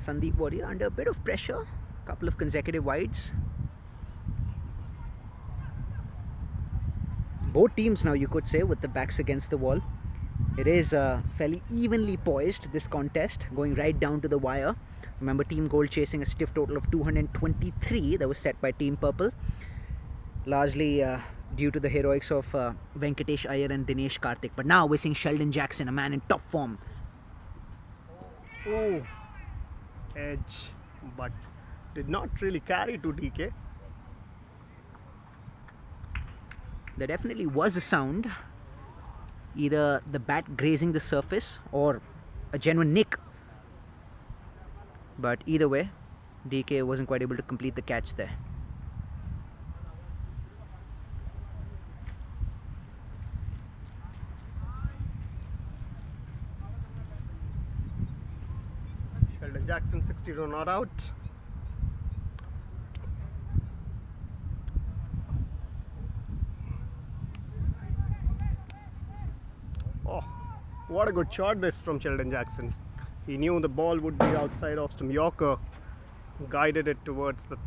Sandeep Warrior under a bit of pressure, couple of consecutive wides. Both teams now, you could say, with the backs against the wall. It is fairly evenly poised, this contest, going right down to the wire. Remember, Team Gold chasing a stiff total of 223 that was set by Team Purple, largely due to the heroics of Venkatesh Iyer and Dinesh Karthik. But now we're seeing Sheldon Jackson, a man in top form. oh, edge, but did not really carry to DK. There definitely was a sound, either the bat grazing the surface or a genuine nick. But either way, DK wasn't quite able to complete the catch there. Sheldon Jackson 62 not out. Oh, what a good shot this from Sheldon Jackson. He knew the ball would be outside of some Yorker, guided it towards the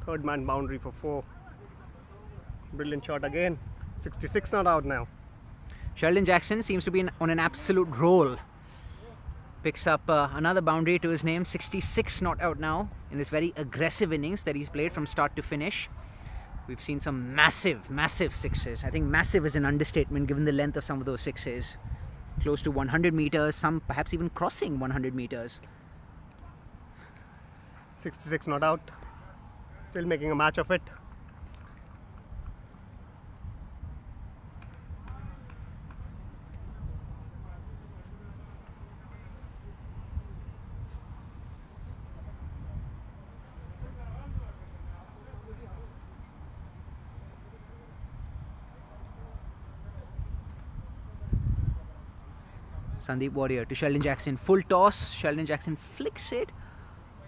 third man boundary for 4. Brilliant shot again. 66 not out now. Sheldon Jackson seems to be on an absolute roll. Picks up another boundary to his name. 66 not out now in this very aggressive innings that he's played from start to finish. We've seen some massive sixes. I think massive is an understatement given the length of some of those sixes. Close to 100 meters, some perhaps even crossing 100 meters. 66 not out. Still making a match of it. Sandeep Warrior to Sheldon Jackson. Full toss. Sheldon Jackson flicks it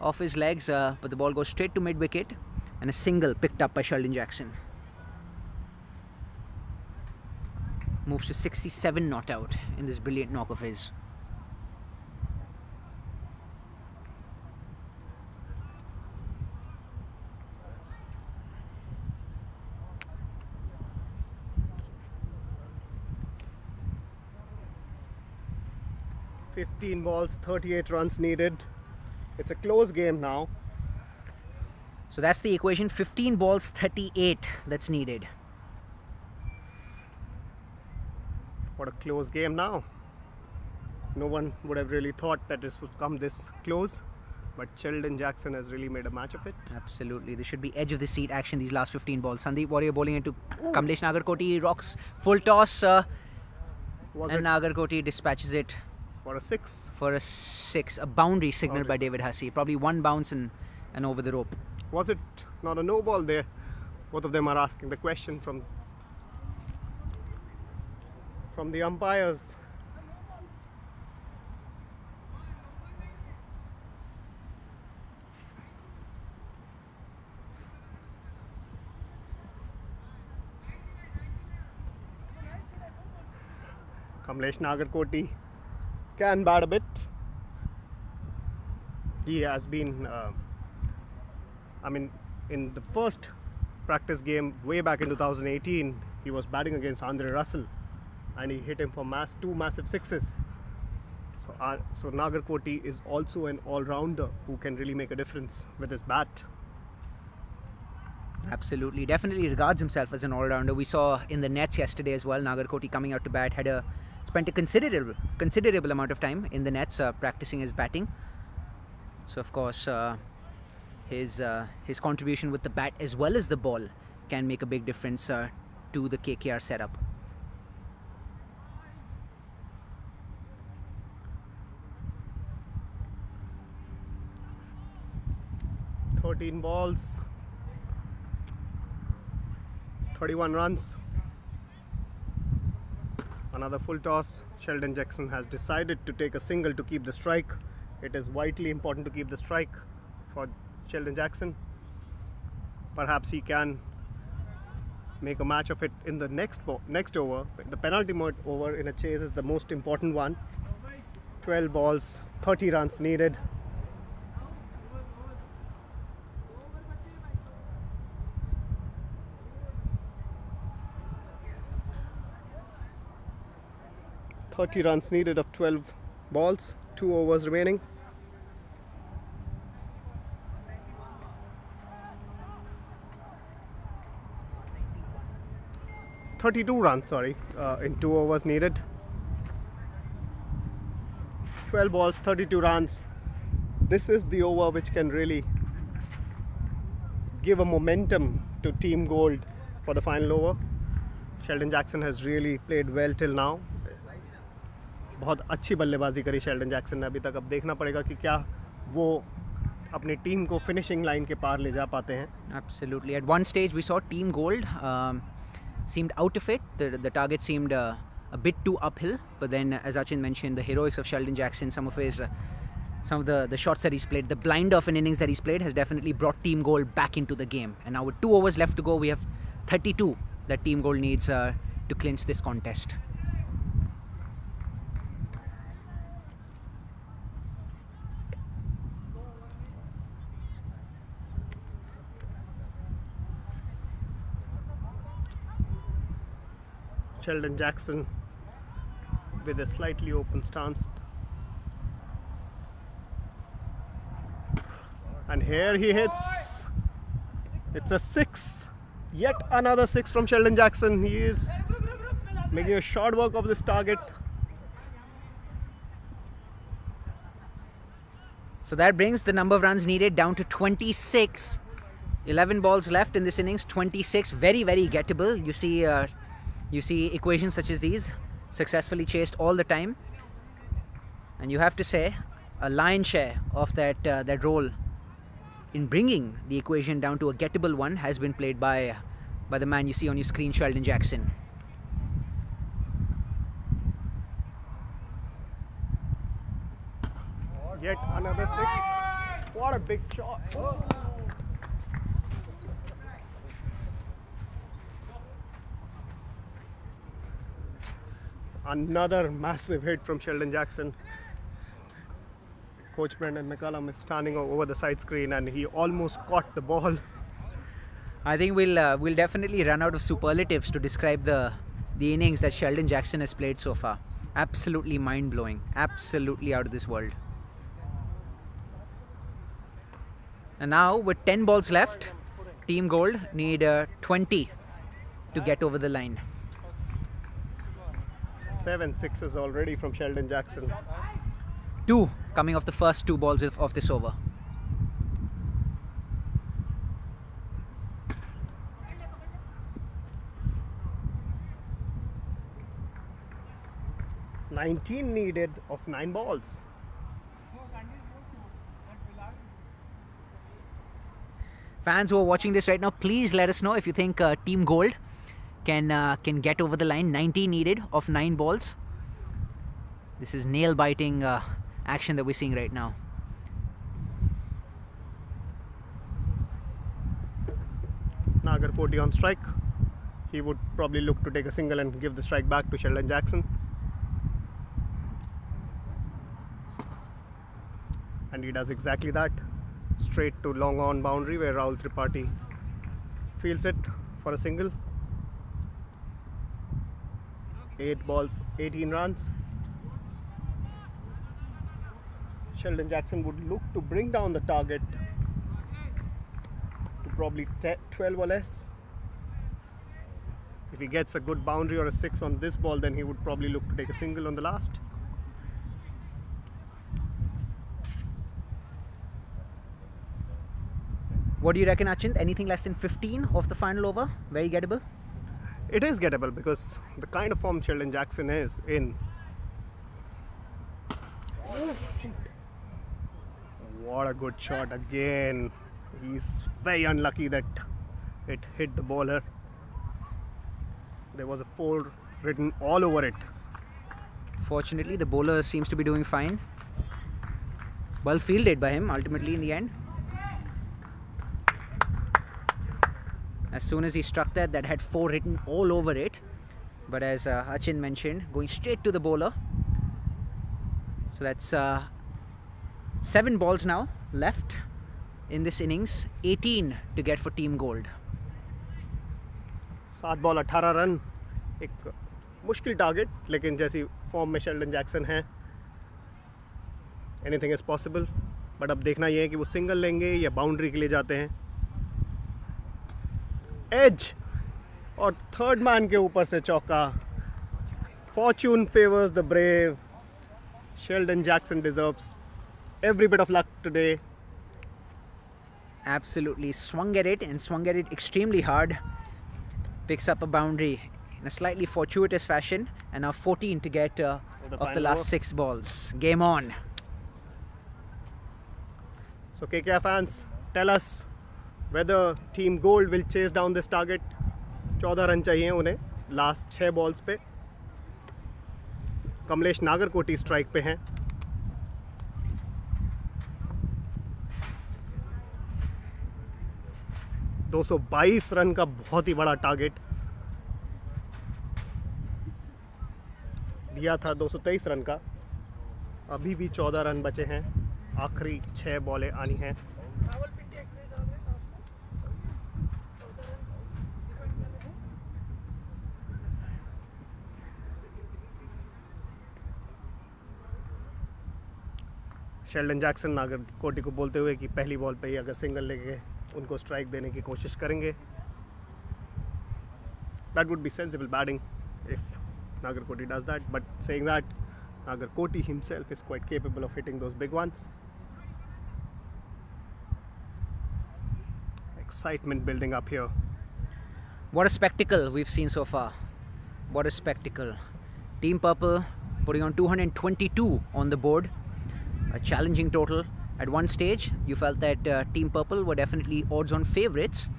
off his legs, but the ball goes straight to mid-wicket. And a single picked up by Sheldon Jackson. Moves to 67 not out in this brilliant knock of his. $15 balls, 38 runs needed. It's a close game now. So that's the equation. 15 balls, 38 that's needed. What a close game now. No one would have really thought that this would come this close. but Sheldon Jackson has really made a match of it. Absolutely. This should be edge of the seat action these last 15 balls. Sandeep Warrior bowling into Kamlesh Nagarkoti. Rocks full toss. Was And it Nagarkoti dispatches it for a 6? for a 6. A boundary signaled by David Hussey. Probably one bounce and over the rope. Was it not a no ball there? Both of them are asking the question from the umpires. Kamlesh Nagarkoti can bat a bit. He has been, in the first practice game way back in 2018, he was batting against Andre Russell and he hit him for two massive sixes. So Nagarkoti is also an all-rounder who can really make a difference with his bat. Absolutely. Definitely regards himself as an all-rounder. We saw in the nets yesterday as well, Nagarkoti coming out to bat spent a considerable amount of time in the nets practicing his batting. So of course his contribution with the bat as well as the ball can make a big difference to the KKR setup. "13 balls, 31 runs. Another full toss. Sheldon Jackson has decided to take a single to keep the strike. It is vitally important to keep the strike for Sheldon Jackson. Perhaps he can make a match of it in the next over. The penalty over in a chase is the most important one. 12 balls, 30 runs needed. Runs needed of 12 balls, 2 overs remaining. In 2 overs needed. 12 balls, 32 runs. This is the over which can really give a momentum to Team Gold for the final over. Sheldon Jackson has really played well till now. बहुत अच्छी बल्लेबाजी करी Sheldon Jackson ने अभी तक. अब देखना पड़ेगा कि क्या वो अपनी टीम को फिनिशिंग लाइन के पार ले जा पाते हैं. Absolutely. At one stage we saw Team Gold seemed out of it. The target seemed a bit too uphill, but then as Achin mentioned, the heroics of Sheldon Jackson, some of the shots that he's played, the blind of an innings that he's played has definitely brought Team Gold back into the game. And now with 2 overs left to go, we have 32 that Team Gold needs to clinch this contest. Sheldon Jackson with a slightly open stance, and here he hits. It's a 6. Yet another 6 from Sheldon Jackson. He is making a short work of this target. So that brings the number of runs needed down to 26. 11 balls left in this innings. 26, very gettable. You see equations such as these successfully chased all the time, and you have to say a lion's share of that role in bringing the equation down to a gettable one has been played by the man you see on your screen, Sheldon Jackson. Yet another 6. What a big shot. Another massive hit from Sheldon Jackson. Coach Brendan McCullum is standing over the side screen and he almost caught the ball. I think we'll definitely run out of superlatives to describe the innings that Sheldon Jackson has played so far. Absolutely mind-blowing. Absolutely out of this world. And now with 10 balls left, Team Gold need 20 to get over the line. 7 sixes already from Sheldon Jackson. 2 coming off the first 2 balls of this over. 19 needed of 9 balls. Fans who are watching this right now, please let us know if you think Team Gold can get over the line. 19 needed of 9 balls. This is nail-biting action that we're seeing right now. Nagarkoti on strike. He would probably look to take a single and give the strike back to Sheldon Jackson. And he does exactly that. Straight to long on boundary where Rahul Tripathi fields it for a single. 8 balls, 18 runs. Sheldon Jackson would look to bring down the target to probably 12 or less. If he gets a good boundary or a 6 on this ball, then he would probably look to take a single on the last. What do you reckon, Achint? Anything less than 15 of the final over? Very gettable? It is gettable because the kind of form Sheldon Jackson is in. What a good shot again. He's very unlucky that it hit the bowler. There was a 4 written all over it. Fortunately, the bowler seems to be doing fine. Well fielded by him ultimately in the end. As soon as he struck that had 4 written all over it. But as Achint mentioned, going straight to the bowler. So that's 7 balls now left in this innings. 18 to get for Team Gold. 7 ball 18 run. एक मुश्किल target, लेकिन जैसी form में Sheldon Jackson है, anything is possible. But अब देखना ये है कि वो सिंगल लेंगे या बाउंड्री के लिए जाते हैं. एज और थर्ड मैन के ऊपर से चौका. Fortune favours the brave. Sheldon Jackson deserves every bit of luck today. Absolutely swung at it and swung at it extremely hard. Picks up a boundary in a slightly fortuitous fashion, and now 14 to get of the last 6 balls. Game on. So KKR fans, tell us whether Team Gold will chase down this target. 14 run चाहिए उन्हें last 6 balls पे. Kamlesh Nagarkoti strike पे हैं. $222 run का बहुत ही बड़ा target दिया था. 223 रन का. अभी भी 14 रन बचे हैं. आखिरी 6 बॉलें आनी हैं. शेल्डन जैक्सन नागरकोटी को बोलते हुए कि पहली बॉल पे ही अगर सिंगल लेके उनको स्ट्राइक देने की कोशिश करेंगे. That would be sensible batting if Nagarkoti does that. But saying that, Nagarkoti himself is quite capable of hitting those big ones. Excitement building up here. What a spectacle we've seen so far. What a spectacle. Team Purple putting on 222 on the board. A challenging total. At one stage, you felt that Team Purple were definitely odds-on favourites.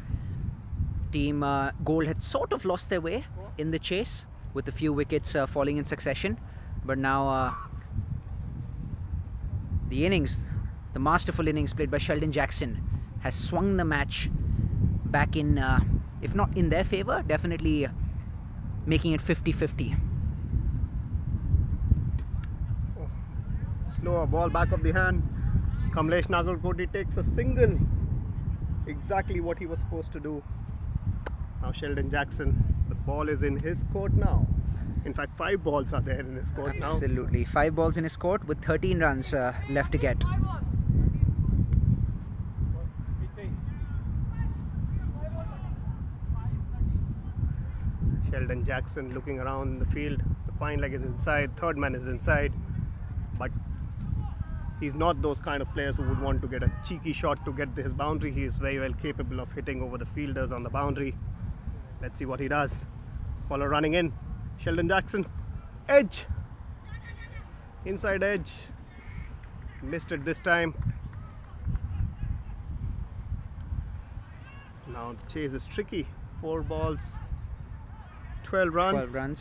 Team Gold had sort of lost their way in the chase with a few wickets falling in succession. But now the innings, the masterful innings played by Sheldon Jackson, has swung the match back in, if not in their favour, definitely making it 50-50. Slower ball back of the hand. Kamlesh Nagarkoti takes a single. Exactly what he was supposed to do. Now Sheldon Jackson, the ball is in his court now. In fact, 5 balls are there in his court now. Absolutely. 5 balls in his court with 13 runs left to get. Sheldon Jackson looking around the field. The fine leg is inside. Third man is inside. But he's not those kind of players who would want to get a cheeky shot to get his boundary. He is very well capable of hitting over the fielders on the boundary. Let's see what he does. Bowler running in. Sheldon Jackson. Edge. Inside edge. Missed it this time. Now the chase is tricky. 4 balls, 12 runs. 12 runs.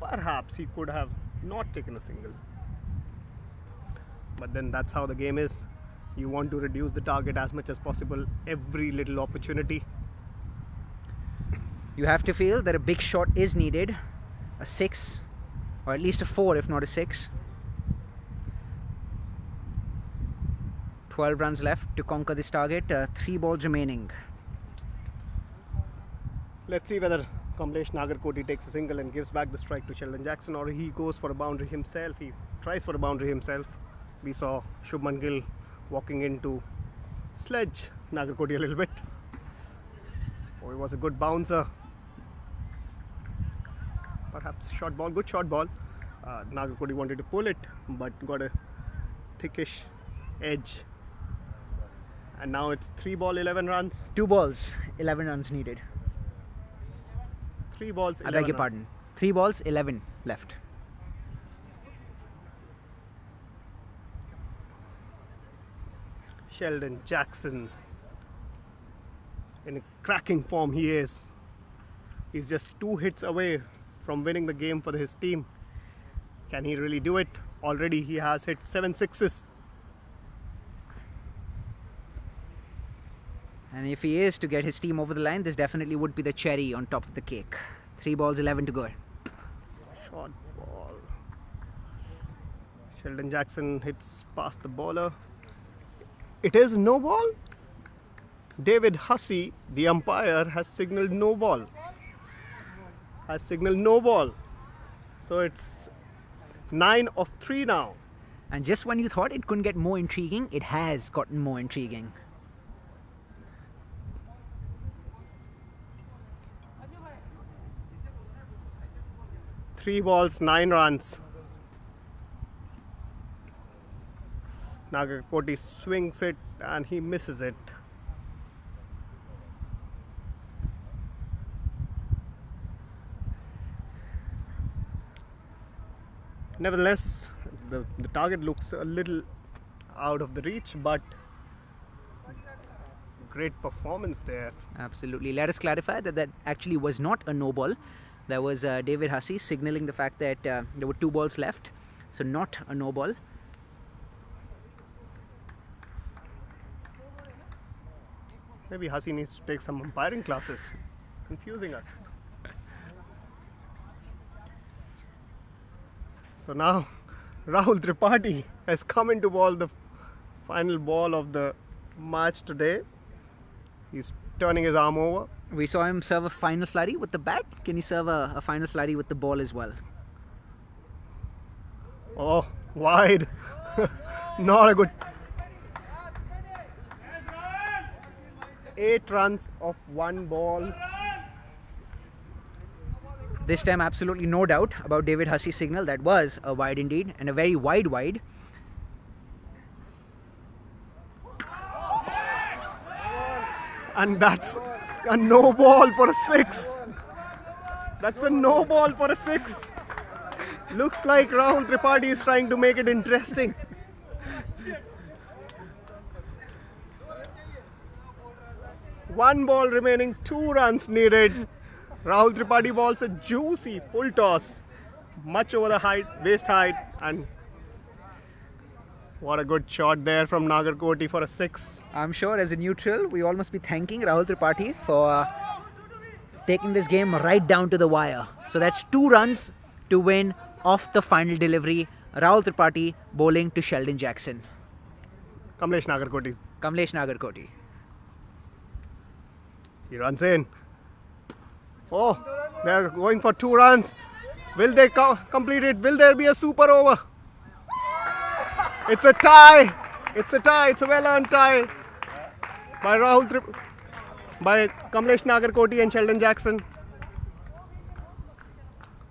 Perhaps he could have not taken a single. But then that's how the game is. You want to reduce the target as much as possible every little opportunity. You have to feel that a big shot is needed. A 6 or at least a 4 if not a 6. 12 runs left to conquer this target. 3 balls remaining. Let's see whether Kamlesh Nagarkoti takes a single and gives back the strike to Sheldon Jackson, or he goes for a boundary himself. He tries for a boundary himself. We saw Shubman Gill walking into sledge Nagarkoti a little bit. Oh, it was a good bouncer. Perhaps short ball, good short ball. Nagarkoti wanted to pull it but got a thickish edge. And now it's 3 ball, 11 runs. 2 balls, 11 runs needed. 3 balls, 11 I beg your runs. pardon. 3 balls, 11 left. Sheldon Jackson, in a cracking form he is. He's just 2 hits away from winning the game for his team. Can he really do it? Already he has hit 7 sixes. And if he is to get his team over the line, this definitely would be the cherry on top of the cake. 3 balls, 11 to go. Short ball. Sheldon Jackson hits past the bowler. It is no ball. David Hussey, the umpire, has signalled no ball. So it's 9 of 3 now. And just when you thought it couldn't get more intriguing, it has gotten more intriguing. Three balls, 9 runs. Nagarkoti swings it and he misses it. Nevertheless, the target looks a little out of the reach, but great performance there. Absolutely. Let us clarify that that actually was not a no ball. That was David Hussey signalling the fact that there were 2 balls left. So not a no ball. Maybe Hussey needs to take some umpiring classes. Confusing us. So now Rahul Tripathi has come into ball the final ball of the match today. He's turning his arm over. We saw him serve a final flurry with the bat. Can he serve a final flurry with the ball as well? Oh, wide. Not a good. 8 runs of 1 ball. This time absolutely no doubt about David Hussey's signal. That was a wide indeed, and a very wide. And that's a no ball for a 6. That's a no ball for a 6. Looks like Rahul Tripathi is trying to make it interesting. One ball remaining, 2 runs needed. Rahul Tripathi balls a juicy full toss, much over the height, waist height, and what a good shot there from Nagarkoti for a 6. I'm sure as a neutral, we all must be thanking Rahul Tripathi for taking this game right down to the wire. So that's 2 runs to win off the final delivery. Rahul Tripathi bowling to Sheldon Jackson. Kamlesh Nagarkoti. Kamlesh Nagarkoti. He runs in. Oh, they're going for 2 runs. Will they complete it? Will there be a super over? It's a tie. It's a well-earned tie by by Kamlesh Nagarkoti and Sheldon Jackson.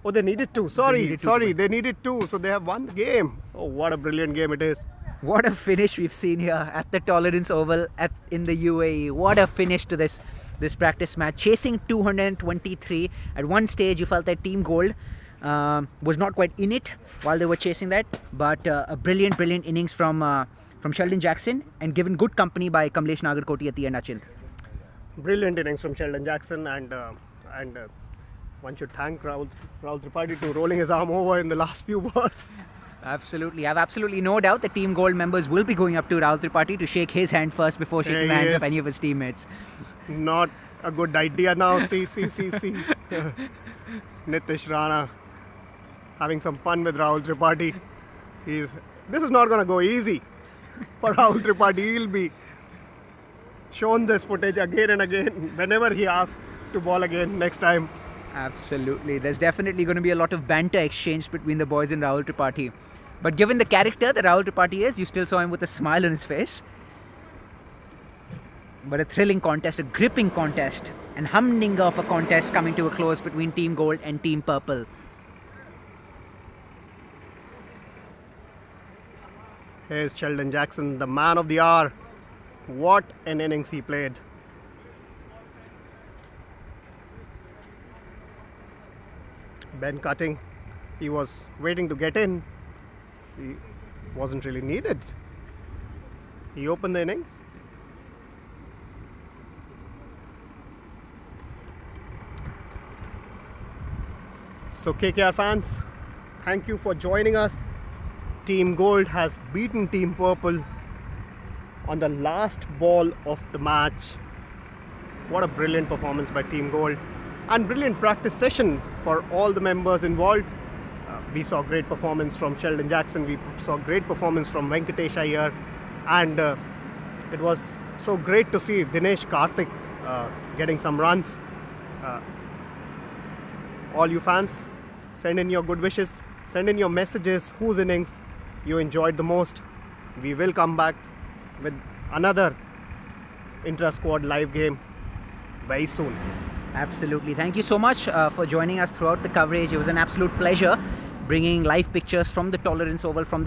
Oh, they needed 2. They needed 2. So they have won the game. Oh, what a brilliant game it is. What a finish we've seen here at the Tolerance Oval in the UAE. What a finish to this practice match. Chasing 223. At one stage you felt that Team Gold was not quite in it while they were chasing that, but a brilliant innings from Sheldon Jackson, and given good company by Kamlesh Nagarkoti at the end, Achint. Brilliant innings from Sheldon Jackson, and one should thank Rahul Tripathi to rolling his arm over in the last few balls. Absolutely. I have absolutely no doubt the Team Gold members will be going up to Rahul Tripathi to shake his hand first before shaking the hands of any of his teammates. Not a good idea now. See. Nitish Rana having some fun with Rahul Tripathi. This is not going to go easy for Rahul Tripathi. He'll be shown this footage again and again whenever he asks to bowl again next time. Absolutely. There's definitely going to be a lot of banter exchanged between the boys and Rahul Tripathi. But given the character that Rahul Tripathi is, you still saw him with a smile on his face. But a thrilling contest, a gripping contest, and humdinger of a contest coming to a close between Team Gold and Team Purple. Here's Sheldon Jackson, the man of the hour. What an innings he played. Ben cutting, he was waiting to get in. He wasn't really needed. He opened the innings. So KKR fans, thank you for joining us. Team Gold has beaten Team Purple on the last ball of the match. What a brilliant performance by Team Gold, and brilliant practice session for all the members involved. We saw great performance from Sheldon Jackson, we saw great performance from Venkatesh Iyer, and it was so great to see Dinesh Karthik getting some runs. All you fans, send in your good wishes, send in your messages, whose innings you enjoyed the most. We will come back with another intra-squad live game very soon. Absolutely. Thank you so much for joining us throughout the coverage. It was an absolute pleasure bringing live pictures from the Tolerance Oval, from the